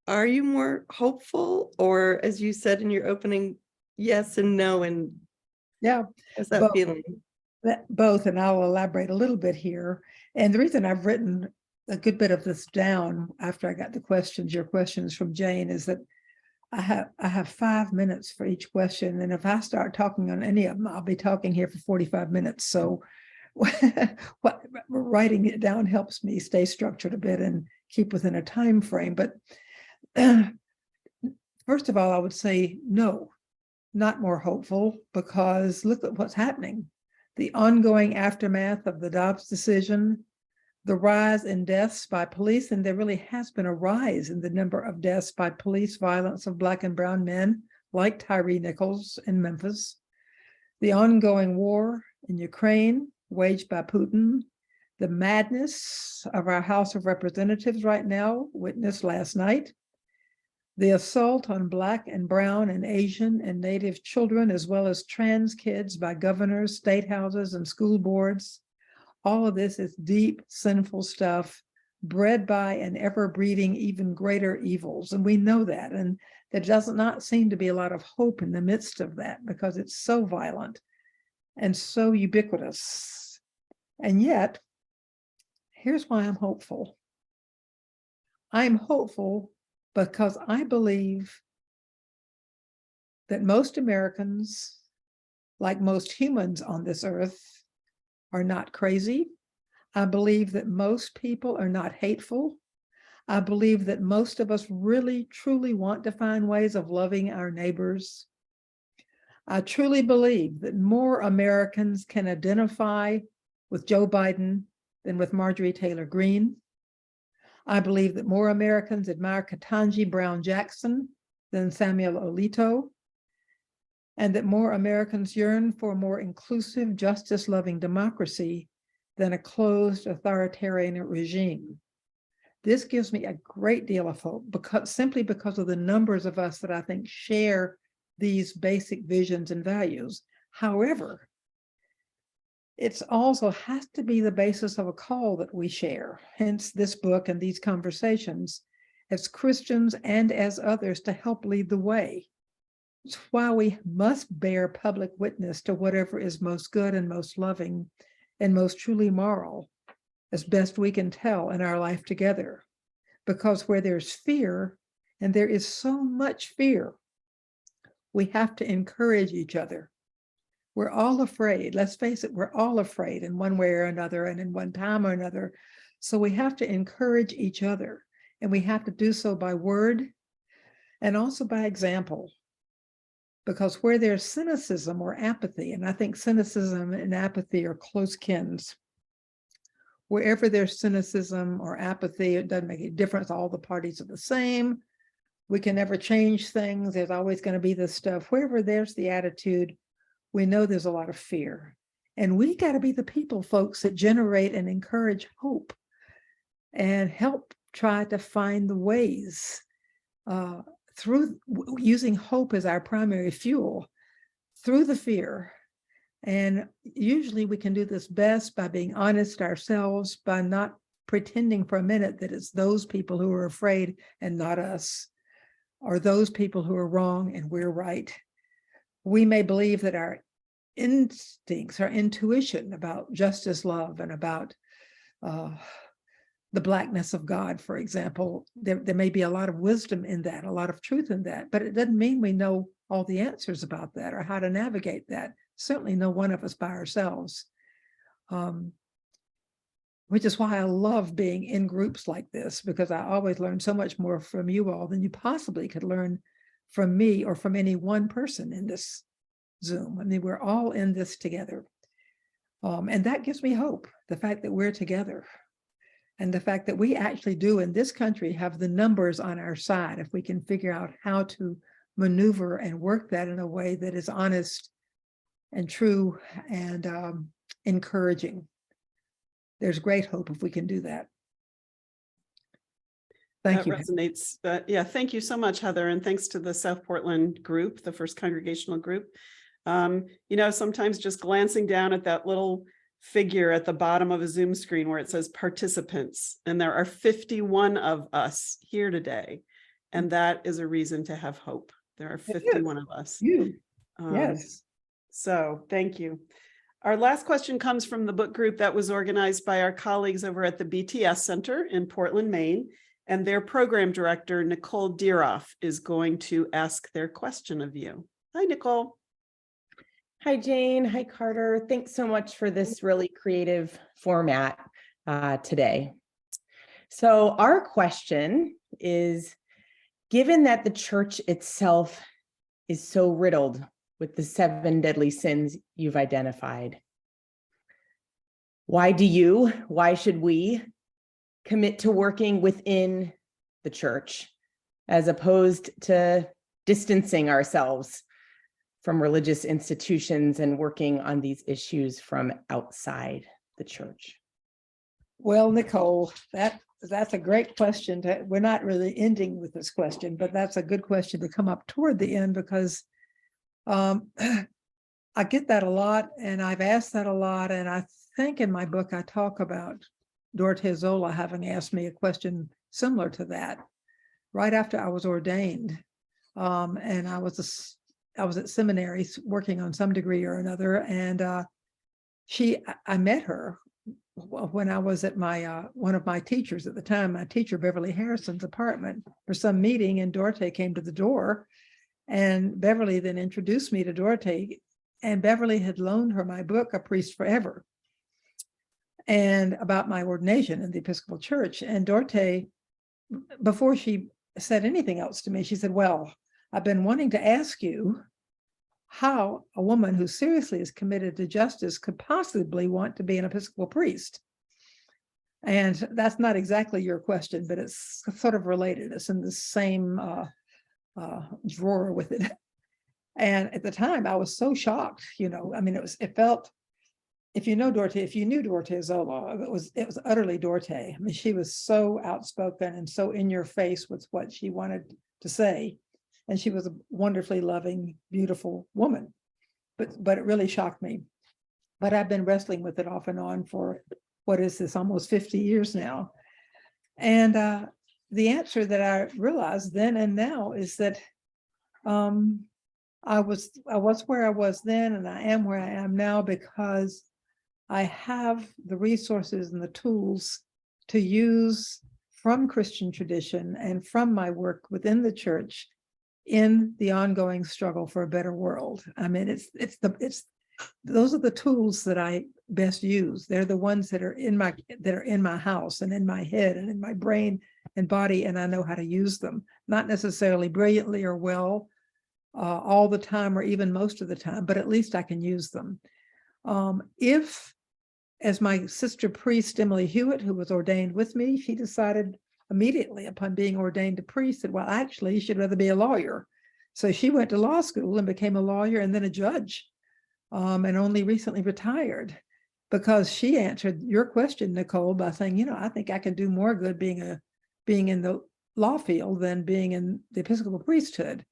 are you more hopeful, or, as you said in your opening, yes and no? And yeah, how's that feeling? Both, and I'll elaborate a little bit here. And the reason I've written a good bit of this down after I got your questions from Jane, is that I have 5 minutes for each question. And if I start talking on any of them, I'll be talking here for 45 minutes. So writing it down helps me stay structured a bit and keep within a time frame. But first of all, I would say no, not more hopeful, because look at what's happening. The ongoing aftermath of the Dobbs decision, the rise in deaths by police, and there really has been a rise in the number of deaths by police violence of Black and brown men, like Tyree Nichols in Memphis, the ongoing war in Ukraine waged by Putin, the madness of our House of Representatives right now, witnessed last night, the assault on Black and brown and Asian and Native children, as well as trans kids by governors, state houses, and school boards. All of this is deep, sinful stuff, bred by and ever breeding even greater evils. And we know that. And there does not seem to be a lot of hope in the midst of that, because it's so violent and so ubiquitous. And yet, here's why I'm hopeful. I'm hopeful because I believe that most Americans, like most humans on this earth, are not crazy. I believe that most people are not hateful. I believe that most of us really, truly want to find ways of loving our neighbors. I truly believe that more Americans can identify with Joe Biden than with Marjorie Taylor Greene. I believe that more Americans admire Ketanji Brown Jackson than Samuel Alito, and that more Americans yearn for a more inclusive, justice-loving democracy than a closed authoritarian regime. This gives me a great deal of hope simply because of the numbers of us that I think share these basic visions and values. However, it also has to be the basis of a call that we share, hence this book and these conversations, as Christians and as others, to help lead the way. It's why we must bear public witness to whatever is most good and most loving and most truly moral, as best we can tell in our life together. Because where there's fear, and there is so much fear, we have to encourage each other. We're all afraid. Let's face it, we're all afraid in one way or another and in one time or another. So we have to encourage each other, and we have to do so by word and also by example. Because where there's cynicism or apathy, and I think cynicism and apathy are close kins. Wherever there's cynicism or apathy, it doesn't make a difference. All the parties are the same. We can never change things. There's always going to be this stuff. Wherever there's the attitude, we know there's a lot of fear. And we got to be the people, folks, that generate and encourage hope and help try to find the ways through using hope as our primary fuel through the fear. And usually we can do this best by being honest ourselves, by not pretending for a minute that it's those people who are afraid and not us, or those people who are wrong and we're right. We may believe that our instincts, our intuition about justice, love, and about the blackness of God, for example, there may be a lot of wisdom in that, a lot of truth in that, but it doesn't mean we know all the answers about that or how to navigate that. Certainly no one of us by ourselves, which is why I love being in groups like this, because I always learn so much more from you all than you possibly could learn from me or from any one person in this Zoom. I mean, we're all in this together. And that gives me hope, the fact that we're together. And the fact that we actually do in this country have the numbers on our side, if we can figure out how to maneuver and work that in a way that is honest and true and encouraging. There's great hope if we can do that. Thank you. That resonates. Yeah, thank you so much, Heather. And thanks to the South Portland group, the First Congregational group. Sometimes just glancing down at that little figure at the bottom of a Zoom screen where it says participants, and there are 51 of us here today. And that is a reason to have hope. There are 51 of us. Yes. So thank you. Our last question comes from the book group that was organized by our colleagues over at the BTS Center in Portland, Maine, and their program director, Nicole Dieroff, is going to ask their question of you. Hi, Nicole. Hi, Jane. Hi, Carter. Thanks so much for this really creative format today. So our question is, given that the church itself is so riddled with the 7 deadly sins you've identified, why should we commit to working within the church as opposed to distancing ourselves from religious institutions and working on these issues from outside the church? Well, Nicole, that's a great question. We're not really ending with this question, but that's a good question to come up toward the end, because I get that a lot, and I've asked that a lot. And I think in my book, I talk about Dorothy Zola having asked me a question similar to that right after I was ordained. And I was at seminary working on some degree or another. And I met her when I was at my one of my teachers at the time, my teacher, Beverly Harrison's apartment for some meeting, and Dorothy came to the door, and Beverly then introduced me to Dorothy, and Beverly had loaned her my book, A Priest Forever, and about my ordination in the Episcopal Church. And Dorothy, before she said anything else to me, she said, well, I've been wanting to ask you how a woman who seriously is committed to justice could possibly want to be an Episcopal priest. And that's not exactly your question, but it's sort of related. It's in the same drawer with it. And at the time, I was so shocked. I mean, it felt. If you knew Dorothea Zola, it was utterly Dorothea. I mean, she was so outspoken and so in your face with what she wanted to say. And she was a wonderfully loving, beautiful woman. But it really shocked me. But I've been wrestling with it off and on for, what is this, almost 50 years now. And the answer that I realized then and now is that I was where I was then, and I am where I am now because I have the resources and the tools to use from Christian tradition and from my work within the church in the ongoing struggle for a better world. I mean, those are the tools that I best use. They're the ones that are in my house and in my head and in my brain and body, and I know how to use them. Not necessarily brilliantly or well all the time or even most of the time, but at least I can use them. If, as my sister priest, Emily Hewitt, who was ordained with me, she decided immediately upon being ordained a priest that, well, actually, she'd rather be a lawyer. So she went to law school and became a lawyer and then a judge, and only recently retired because she answered your question, Nicole, by saying, I think I can do more good being in the law field than being in the Episcopal priesthood.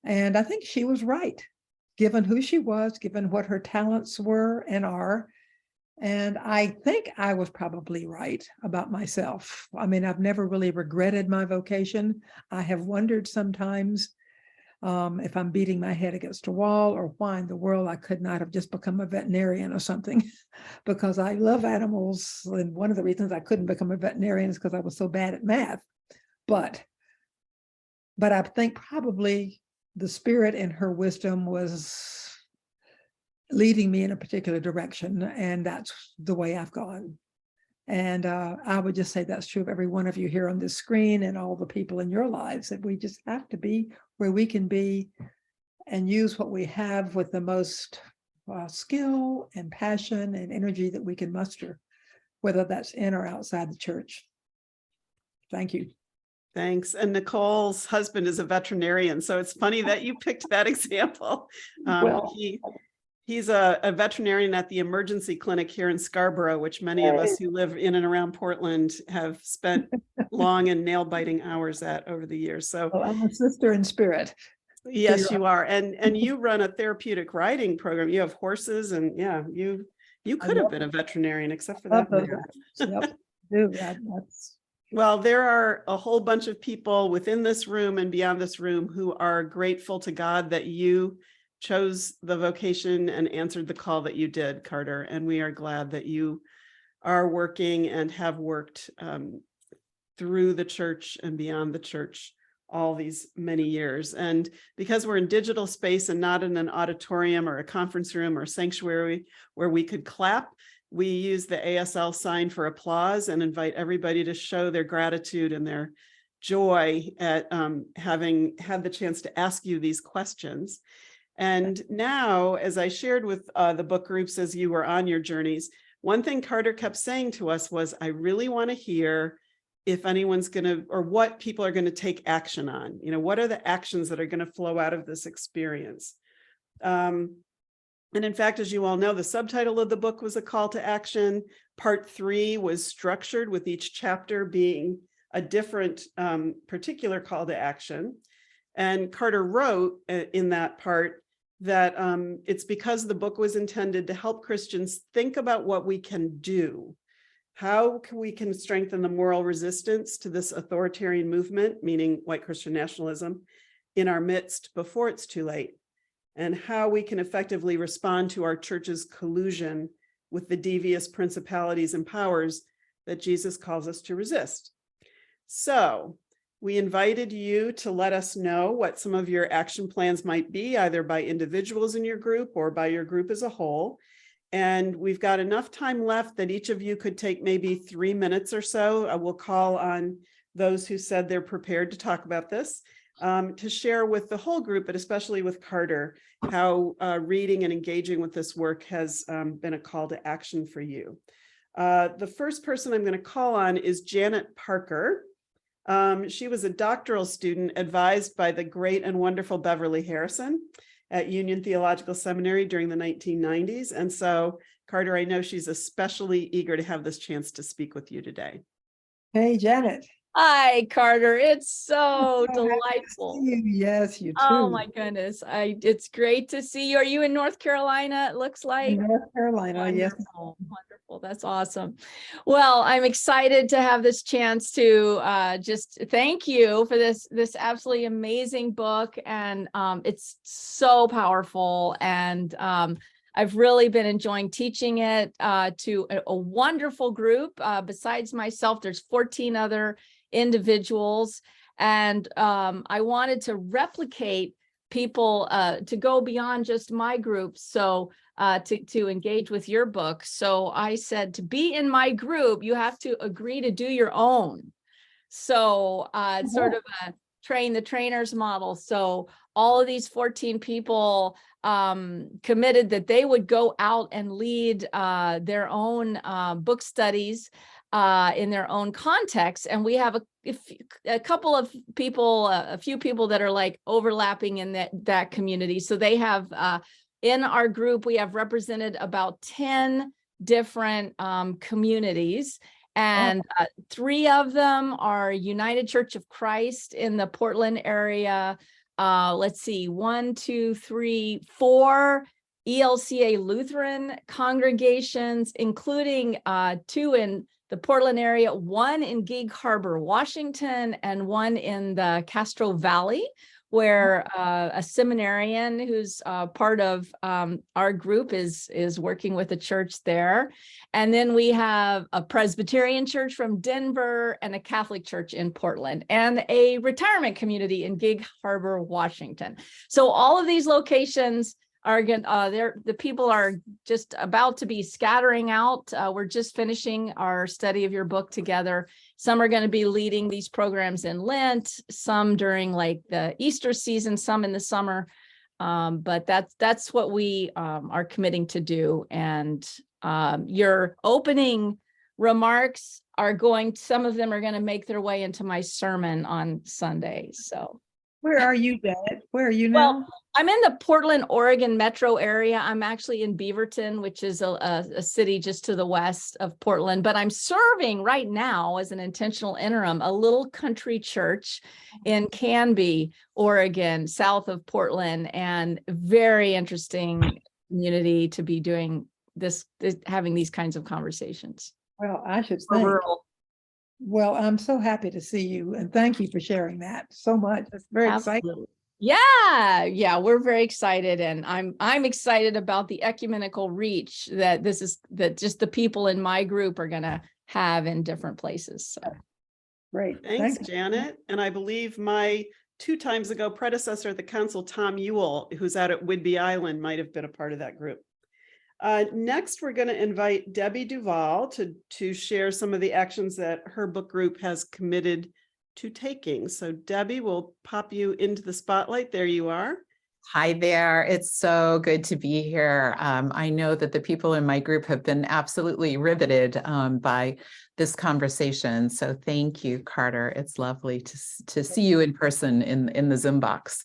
And I think she was right, given who she was, given what her talents were and are. And I think I was probably right about myself. I mean, I've never really regretted my vocation. I have wondered sometimes if I'm beating my head against a wall or why in the world I could not have just become a veterinarian or something, because I love animals. And one of the reasons I couldn't become a veterinarian is because I was so bad at math. But I think probably the Spirit in her wisdom was leading me in a particular direction, and that's the way I've gone. And I would just say that's true of every one of you here on this screen and all the people in your lives, that we just have to be where we can be and use what we have with the most skill and passion and energy that we can muster, whether that's in or outside the church. Thank you. Thanks. And Nicole's husband is a veterinarian, so it's funny that you picked that example. He's a veterinarian at the emergency clinic here in Scarborough, which many of us who live in and around Portland have spent long and nail-biting hours at over the years. So I'm a sister in spirit. Yes, you are. And you run a therapeutic riding program. You have horses, and yeah, you could have been a veterinarian except for that. Yep. Well, there are a whole bunch of people within this room and beyond this room who are grateful to God that you chose the vocation and answered the call that you did, Carter. And we are glad that you are working and have worked through the church and beyond the church all these many years. And because we're in digital space and not in an auditorium or a conference room or sanctuary where we could clap, we use the ASL sign for applause and invite everybody to show their gratitude and their joy at having had the chance to ask you these questions. And now, as I shared with the book groups as you were on your journeys, one thing Carter kept saying to us was, I really want to hear if anyone's going to, or what people are going to take action on. What are the actions that are going to flow out of this experience? And in fact, as you all know, the subtitle of the book was a call to action. Part 3 was structured with each chapter being a different particular call to action. And Carter wrote in that part that it's because the book was intended to help Christians think about what we can do. How we can strengthen the moral resistance to this authoritarian movement, meaning white Christian nationalism, in our midst before it's too late, and how we can effectively respond to our church's collusion with the devious principalities and powers that Jesus calls us to resist. So we invited you to let us know what some of your action plans might be, either by individuals in your group or by your group as a whole. And we've got enough time left that each of you could take maybe 3 minutes or so. I will call on those who said they're prepared to talk about this. to share with the whole group, but especially with Carter, how reading and engaging with this work has been a call to action for you. The first person I'm going to call on is Janet Parker. She was a doctoral student advised by the great and wonderful Beverly Harrison at Union Theological Seminary during the 1990s. And so, Carter, I know she's especially eager to have this chance to speak with you today. Hey, Janet. Hi, Carter. It's so So happy to delightful. see you. Yes, you too. Oh my goodness. It's great to see you. Are you in North Carolina? It looks like. In North Carolina, yes. Wonderful, wonderful. That's awesome. Well, I'm excited to have this chance to just thank you for this absolutely amazing book. And it's so powerful. And I've really been enjoying teaching it to a wonderful group. Besides myself, there's 14 other individuals. And I wanted to replicate people to go beyond just my group. So to engage with your book. So I said, to be in my group, you have to agree to do your own. So it's sort of a train the trainers model. So all of these 14 people committed that they would go out and lead their own book studies in their own context. And we have a couple of people, a few people that are like overlapping in that community. So they have, in our group, we have represented about 10 different communities. And 3 of them are United Church of Christ in the Portland area. Let's see, 1, 2, 3, 4 ELCA Lutheran congregations, including 2 in the Portland area, 1 in Gig Harbor, Washington, and 1 in the Castro Valley, where a seminarian who's part of our group is working with a church there. And then we have a Presbyterian church from Denver and a Catholic church in Portland and a retirement community in Gig Harbor, Washington. So all of these locations are the people are just about to be scattering out. We're just finishing our study of your book together. Some are going to be leading these programs in Lent, some during like the Easter season, some in the summer. But that's what we are committing to do. And your opening remarks are some of them are going to make their way into my sermon on Sunday. So where are you, Janet? Where are you now? Well, I'm in the Portland, Oregon metro area. I'm actually in Beaverton, which is a city just to the west of Portland, but I'm serving right now as an intentional interim, a little country church in Canby, Oregon, south of Portland, and very interesting community to be doing this having these kinds of conversations. Well, I should say. Well, I'm so happy to see you, and thank you for sharing that so much. It's very exciting. Yeah, we're very excited, and I'm excited about the ecumenical reach that just the people in my group are going to have in different places. So great, thanks, Janet. And I believe my 2 times ago predecessor at the council, Tom Ewell, who's out at Whidbey Island, might have been a part of that group. Next, we're going to invite Debbie Duval to share some of the actions that her book group has committed to taking. So Debbie, will pop you into the spotlight. There you are. Hi there. It's so good to be here. I know that the people in my group have been absolutely riveted by this conversation. So thank you, Carter. It's lovely to see you in person in the Zoom box.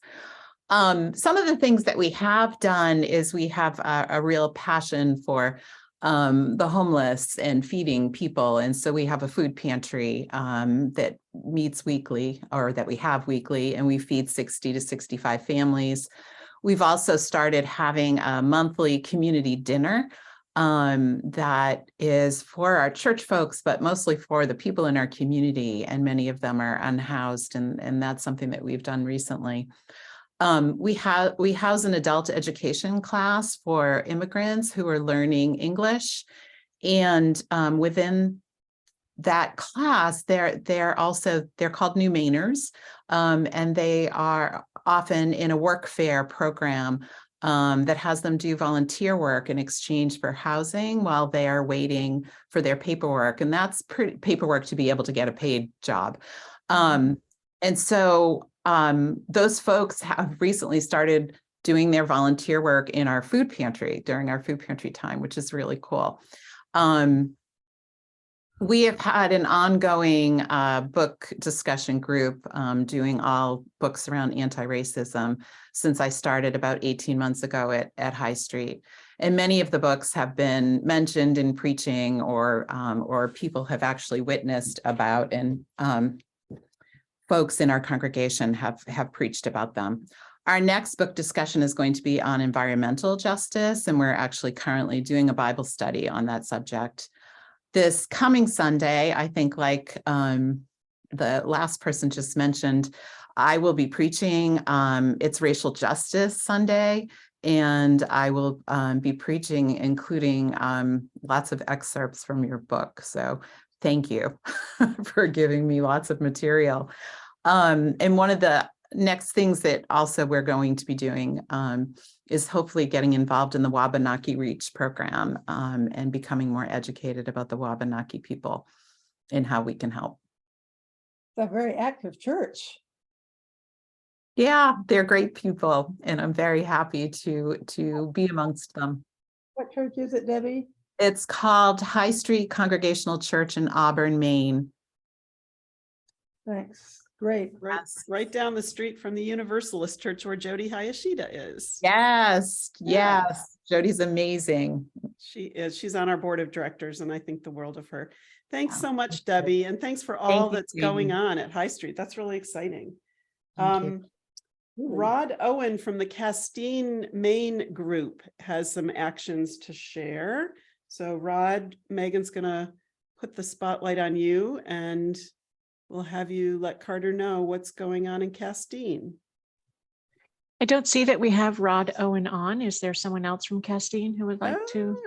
Some of the things that we have done is we have a real passion for the homeless and feeding people. And so we have a food pantry that meets weekly, or that we have weekly, and we feed 60 to 65 families. We've also started having a monthly community dinner that is for our church folks, but mostly for the people in our community, and many of them are unhoused, and that's something that we've done recently. We house an adult education class for immigrants who are learning English, and within that class, they're called New Mainers, and they are often in a work fair program that has them do volunteer work in exchange for housing while they are waiting for their paperwork, and that's paperwork to be able to get a paid job. And so those folks have recently started doing their volunteer work in our food pantry during our food pantry time, which is really cool. We have had an ongoing book discussion group doing all books around anti-racism since I started about 18 months ago at High Street. And many of the books have been mentioned in preaching or people have actually witnessed about, and folks in our congregation have preached about them. Our next book discussion is going to be on environmental justice, and we're actually currently doing a Bible study on that subject. This coming Sunday, I think like the last person just mentioned, I will be preaching. It's Racial Justice Sunday, and I will be preaching, including lots of excerpts from your book. So thank you for giving me lots of material. And one of the next things that also we're going to be doing is hopefully getting involved in the Wabanaki Reach program and becoming more educated about the Wabanaki people and how we can help. It's a very active church. Yeah, they're great people, and I'm very happy to be amongst them. What church is it, Debbie? It's called High Street Congregational Church in Auburn, Maine. Thanks. Great. Right down the street from the Universalist Church where Jody Hayashida is. Yes, yes. Jody's amazing. She is. She's on our board of directors, and I think the world of her. Thanks so much, Debbie, and thanks for all that's going on at High Street. That's really exciting. Rod Owen from the Castine, Maine group has some actions to share. So Rod, Megan's going to put the spotlight on you, and we'll have you let Carter know what's going on in Castine. I don't see that we have Rod Owen on. Is there someone else from Castine who would like to?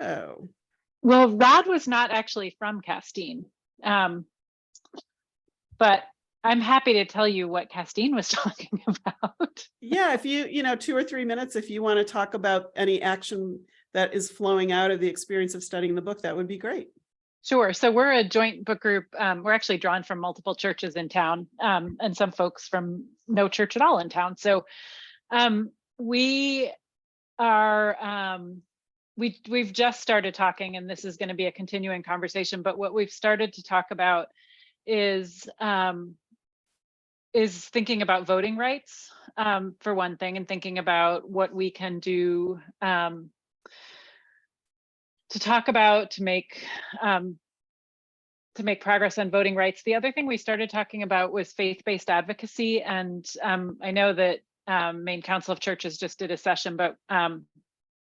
Well, Rod was not actually from Castine, but I'm happy to tell you what Castine was talking about. Yeah, if you 2 or 3 minutes, if you want to talk about any action that is flowing out of the experience of studying the book, that would be great. Sure. So we're a joint book group. We're actually drawn from multiple churches in town, and some folks from no church at all in town. So we are, we've just started talking, and this is going to be a continuing conversation, but what we've started to talk about is thinking about voting rights, for one thing, and thinking about what we can do to make progress on voting rights. The other thing we started talking about was faith-based advocacy, and I know that Maine Council of Churches just did a session, but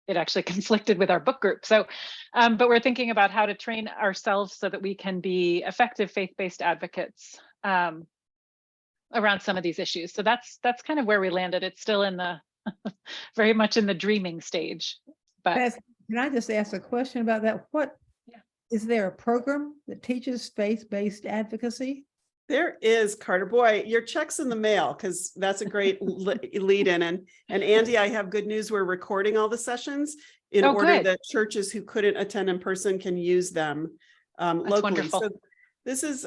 it actually conflicted with our book group. So, but we're thinking about how to train ourselves so that we can be effective faith-based advocates around some of these issues. So that's kind of where we landed. It's still in the very much in the dreaming stage. But can I just ask a question about that? Is there a program that teaches faith-based advocacy? There is, Carter. Boy, your check's in the mail, because that's a great lead in. And Andy, I have good news. We're recording all the sessions in order that churches who couldn't attend in person can use them locally. Wonderful. So this is,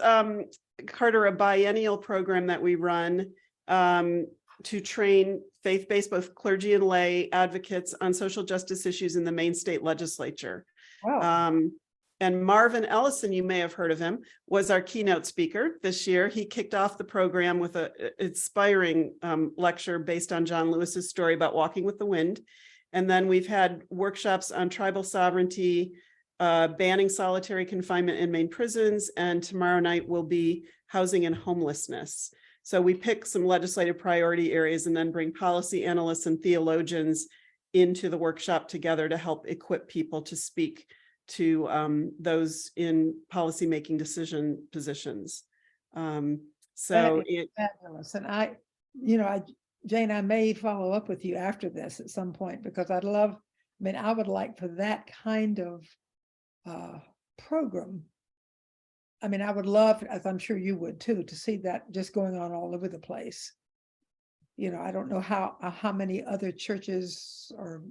Carter, a biennial program that we run to train faith-based, both clergy and lay advocates on social justice issues in the Maine state legislature. Wow. And Marvin Ellison, you may have heard of him, was our keynote speaker this year. He kicked off the program with an inspiring lecture based on John Lewis's story about walking with the wind. And then we've had workshops on tribal sovereignty, banning solitary confinement in Maine prisons, and tomorrow night will be housing and homelessness. So we pick some legislative priority areas and then bring policy analysts and theologians into the workshop together to help equip people to speak to those in policymaking decision positions. So it fabulous. And Jane, I may follow up with you after this at some point, because I would like for that kind of program. I mean, I would love, as I'm sure you would too, to see that just going on all over the place. I don't know how many other churches or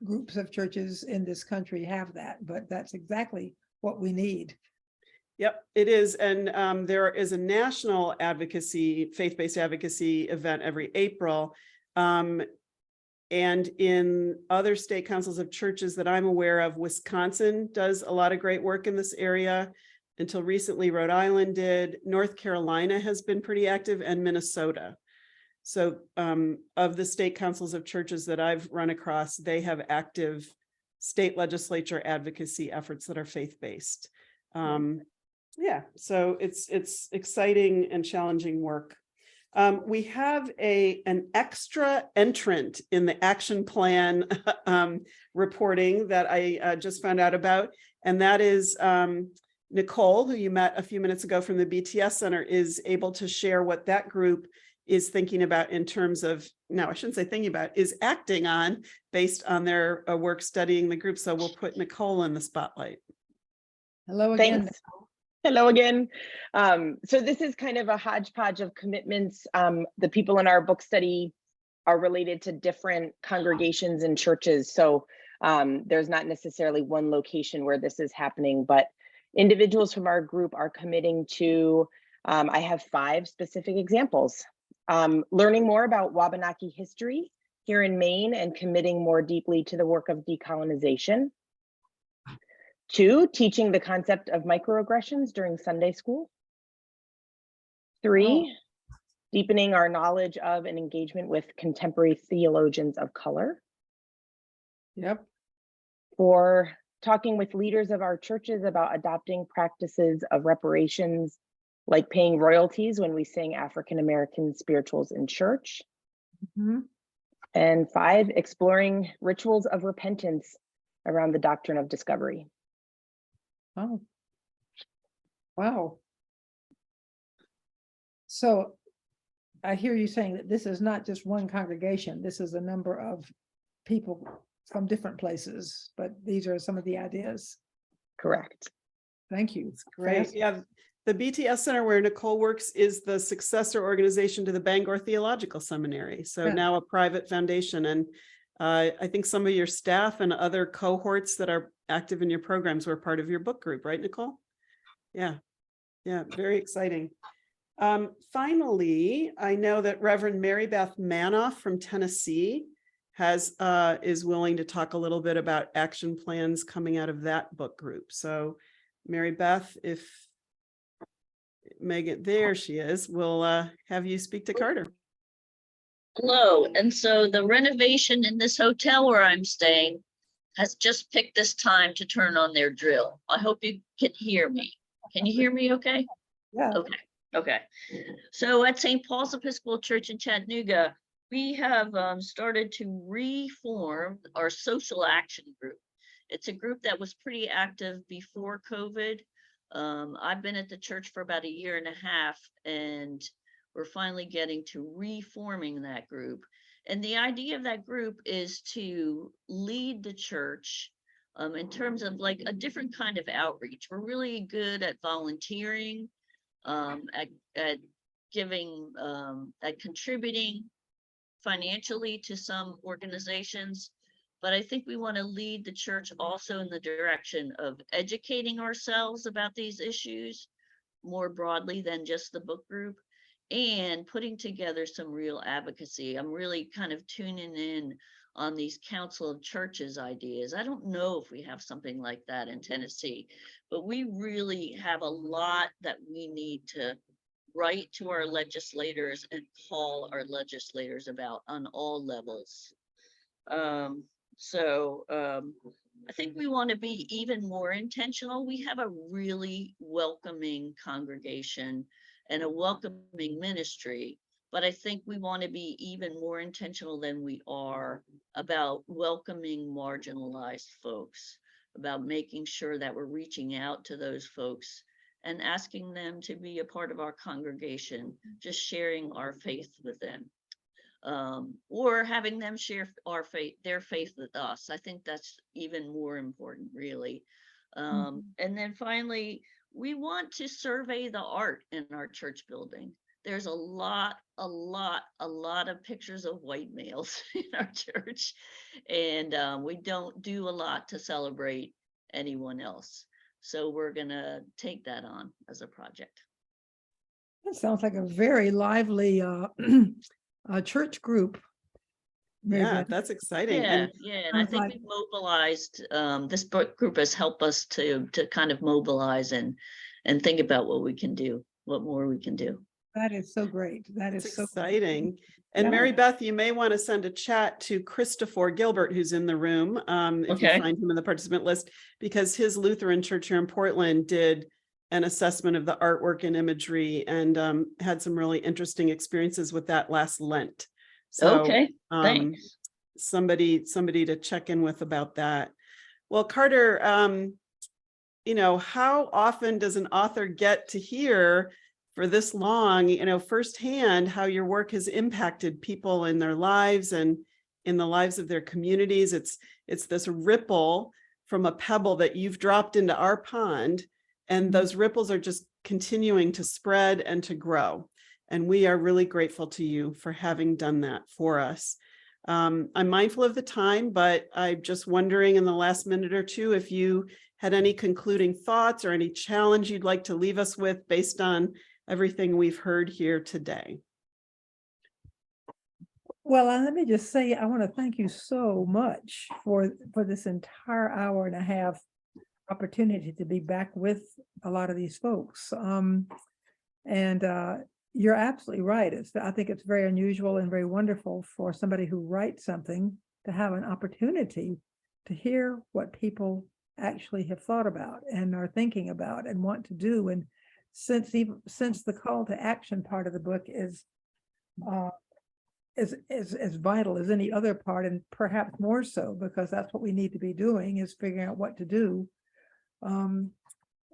groups of churches in this country have that, but that's exactly what we need. Yep, it is. And there is a national advocacy, faith-based advocacy event every April. And in other state councils of churches that I'm aware of, Wisconsin does a lot of great work in this area. Until recently, Rhode Island did. North Carolina has been pretty active, and Minnesota. So of the state councils of churches that I've run across, they have active state legislature advocacy efforts that are faith-based. Yeah, so it's exciting and challenging work. We have an extra entrant in the action plan reporting that I just found out about, and that is Nicole, who you met a few minutes ago from the BTS Center, is able to share what that group is thinking about in terms of, no, I shouldn't say thinking about, is acting on based on their work studying the group. So we'll put Nicole in the spotlight. Hello again. Thanks. Hello again. So this is kind of a hodgepodge of commitments. The people in our book study are related to different congregations and churches. So there's not necessarily one location where this is happening, but individuals from our group are committing to, I have 5 specific examples. Learning more about Wabanaki history here in Maine and committing more deeply to the work of decolonization. 2, teaching the concept of microaggressions during Sunday school. 3, deepening our knowledge of and engagement with contemporary theologians of color. Yep. 4, talking with leaders of our churches about adopting practices of reparations, like paying royalties when we sing African-American spirituals in church. And 5, exploring rituals of repentance around the doctrine of discovery. Oh, wow. So I hear you saying that this is not just one congregation. This is a number of people from different places, but these are some of the ideas. Correct. Thank you. Great. Yeah. The BTS Center where Nicole works is the successor organization to the Bangor Theological Seminary. So now a private foundation. And I think some of your staff and other cohorts that are active in your programs were part of your book group, right, Nicole? Yeah. Yeah, very exciting. Finally, I know that Reverend Mary Beth Manoff from Tennessee is willing to talk a little bit about action plans coming out of that book group. So Mary Beth, if Megan, there she is, we'll have you speak to Carter. Hello, and so the renovation in this hotel where I'm staying has just picked this time to turn on their drill. I hope you can hear me. Can you hear me okay? Yeah. Okay. So at St. Paul's Episcopal Church in Chattanooga, we have started to reform our social action group. It's a group that was pretty active before COVID. I've been at the church for about 1.5 years, and we're finally getting to reforming that group. And the idea of that group is to lead the church in terms of like a different kind of outreach. We're really good at volunteering, at giving, at contributing financially to some organizations. But I think we want to lead the church also in the direction of educating ourselves about these issues more broadly than just the book group, and putting together some real advocacy. I'm really kind of tuning in on these Council of Churches ideas. I don't know if we have something like that in Tennessee, but we really have a lot that we need to write to our legislators and call our legislators about on all levels. I think we want to be even more intentional. We have a really welcoming congregation and a welcoming ministry, but I think we want to be even more intentional than we are about welcoming marginalized folks, about making sure that we're reaching out to those folks and asking them to be a part of our congregation, just sharing our faith with them. Or having them share their faith with us. I think that's even more important, really. And then finally, we want to survey the art in our church building. There's a lot of pictures of white males in our church, and we don't do a lot to celebrate anyone else. So we're gonna take that on as a project. That sounds like a very lively church group. Mary Yeah, Beth. that's exciting. Yeah, And yeah, and I Sounds think like- we've mobilized, this book group has helped us to kind of mobilize and think about what we can do, what more we can do. That is so great. That it's is so exciting. And Yeah. Mary Beth, you may want to send a chat to Christopher Gilbert, who's in the room, if you Okay. find him in the participant list, because his Lutheran church here in Portland did an assessment of the artwork and imagery and had some really interesting experiences with that last Lent. So Okay, thanks. somebody to check in with about that. Well, Carter, you know, how often does an author get to hear for this long, you know, firsthand how your work has impacted people in their lives and in the lives of their communities? It's this ripple from a pebble that you've dropped into our pond, and those ripples are just continuing to spread and to grow. And we are really grateful to you for having done that for us. I'm mindful of the time, but I'm just wondering in the last minute or two if you had any concluding thoughts or any challenge you'd like to leave us with based on everything we've heard here today. Well, let me just say, I want to thank you so much for this entire hour and a half opportunity to be back with a lot of these folks. You're absolutely right. I think it's very unusual and very wonderful for somebody who writes something to have an opportunity to hear what people actually have thought about and are thinking about and want to do. And since the call to action part of the book is as vital as any other part, and perhaps more so because that's what we need to be doing, is figuring out what to do.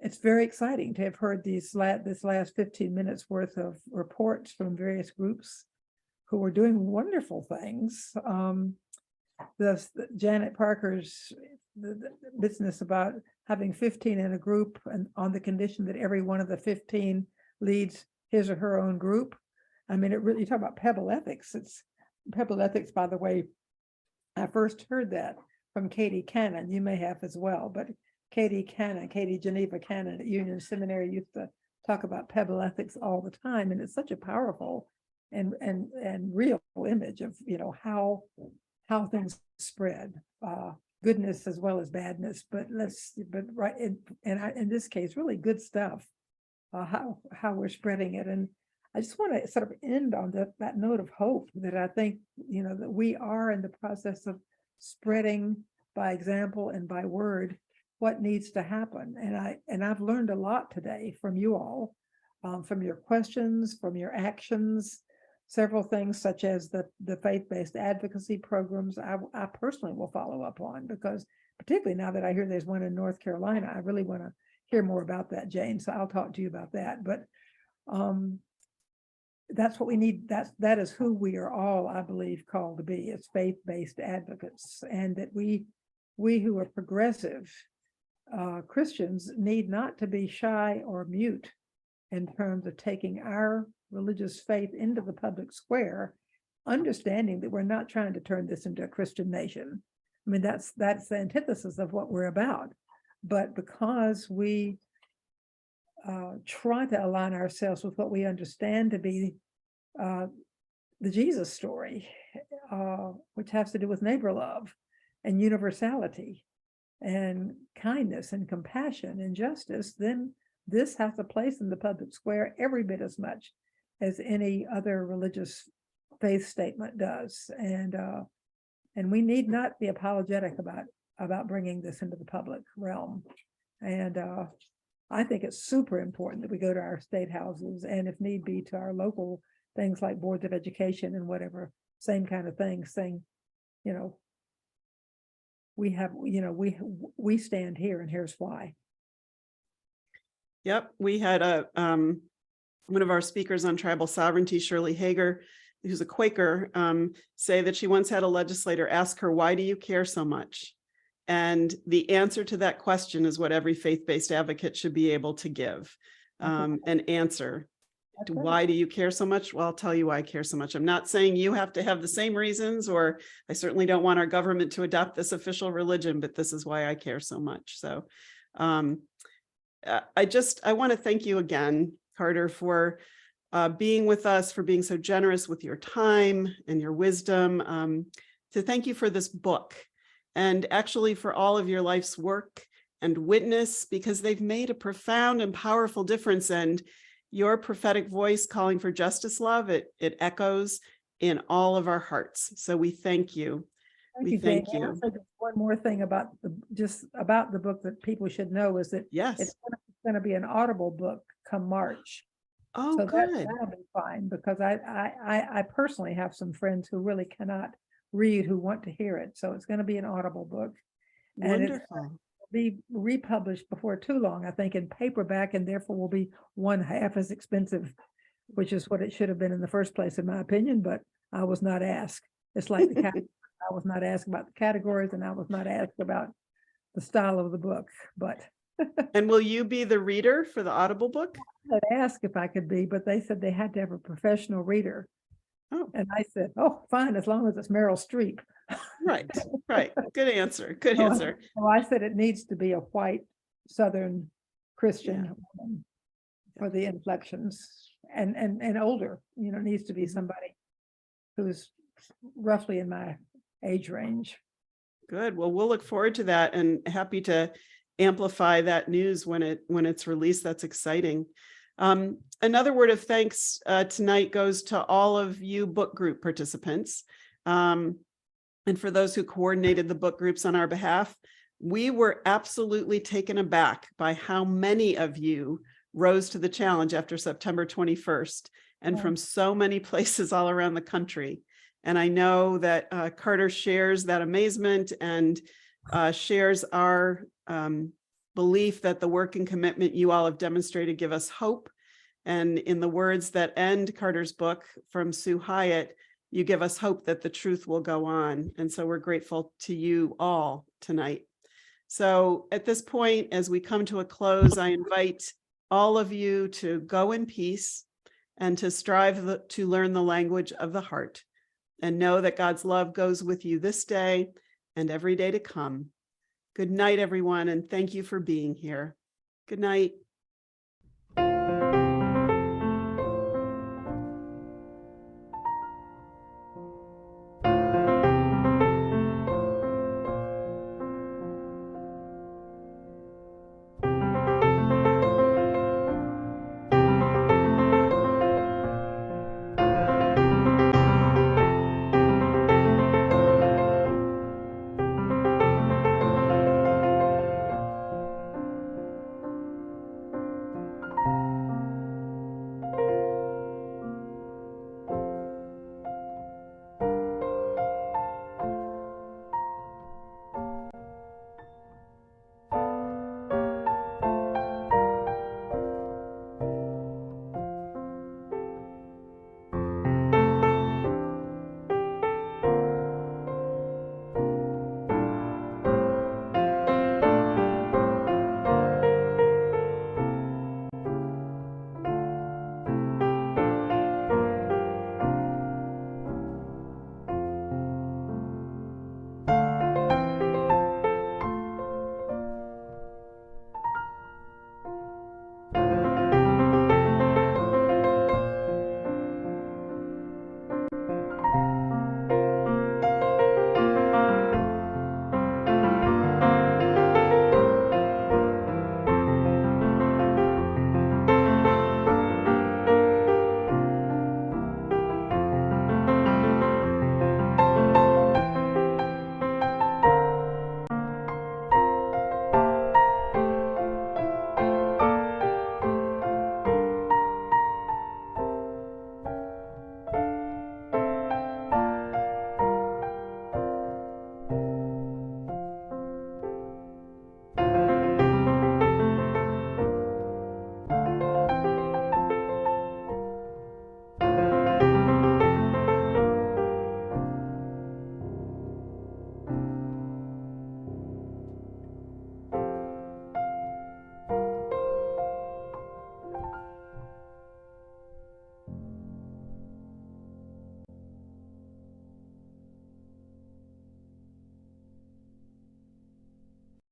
It's very exciting to have heard this last 15 minutes worth of reports from various groups who are doing wonderful things. Janet Parker's the business about having 15 in a group and on the condition that every one of the 15 leads his or her own group. I mean, it really, you talk about Pebble ethics. It's Pebble ethics, by the way, I first heard that from Katie Cannon. You may have as well, but Katie Geneva Cannon at Union Seminary used to talk about Pebble ethics all the time. And it's such a powerful and real image of, you know, how things spread, goodness as well as badness, but in this case, really good stuff, how we're spreading it. And I just want to sort of end on that note of hope that I think, you know, that we are in the process of spreading by example and by word what needs to happen. And I've learned a lot today from you all, from your questions, from your actions, several things such as the faith-based advocacy programs I personally will follow up on, because particularly now that I hear there's one in North Carolina, I really want to hear more about that, Jane. So I'll talk to you about that. But that's what we need. That is who we are all, I believe, called to be, as faith-based advocates, and that we who are progressive Christians need not to be shy or mute in terms of taking our religious faith into the public square, understanding that we're not trying to turn this into a Christian nation. I mean, that's the antithesis of what we're about. But because we try to align ourselves with what we understand to be the Jesus story, which has to do with neighbor love and universality and kindness and compassion and justice, then this has a place in the public square every bit as much as any other religious faith statement does. And we need not be apologetic about bringing this into the public realm. And I think it's super important that we go to our state houses and, if need be, to our local things like boards of education and whatever, same kind of thing, saying, you know, we have, you know, we stand here and here's why. Yep, we had one of our speakers on tribal sovereignty, Shirley Hager, who's a Quaker, say that she once had a legislator ask her, "Why do you care so much?" And the answer to that question is what every faith-based advocate should be able to give, an answer. Why do you care so much? Well, I'll tell you why I care so much. I'm not saying you have to have the same reasons, or I certainly don't want our government to adopt this official religion, but this is why I care so much. So I want to thank you again, Carter, for being with us, for being so generous with your time and your wisdom, to thank you for this book and actually for all of your life's work and witness, because they've made a profound and powerful difference. And your prophetic voice calling for justice, love, it echoes in all of our hearts. So we thank you. We thank Jane. you. Also, one more thing about the book that people should know is that Yes, it's going to be an Audible book come March. oh, So good. that'll be fine, because I personally have some friends who really cannot read who want to hear it. So it's going to be an Audible book. And it's Wonderful. be republished before too long, I think, in paperback, and therefore will be 1/2 as expensive, which is what it should have been in the first place, in my opinion, but I was not asked. It's like I was not asked about the categories, and I was not asked about the style of the book, but And will you be the reader for the Audible book? I asked if I could be, but they said they had to have a professional reader. Oh. And I said, oh, fine, as long as it's Meryl Streep. Right, right. Good answer. Good answer. So I said it needs to be a white Southern Christian woman for the inflections, and older, needs to be somebody who's roughly in my age range. Good. Well, we'll look forward to that and happy to amplify that news when it's released. That's exciting. Another word of thanks tonight goes to all of you book group participants. And for those who coordinated the book groups on our behalf. We were absolutely taken aback by how many of you rose to the challenge after September 21st, and from so many places all around the country. And I know that Carter shares that amazement and shares our belief that the work and commitment you all have demonstrated give us hope. And in the words that end Carter's book from Sue Hyatt, you give us hope that the truth will go on. And so we're grateful to you all tonight. So at this point, as we come to a close, I invite all of you to go in peace and to strive to learn the language of the heart, and know that God's love goes with you this day and every day to come. Good night, everyone, and thank you for being here. Good night.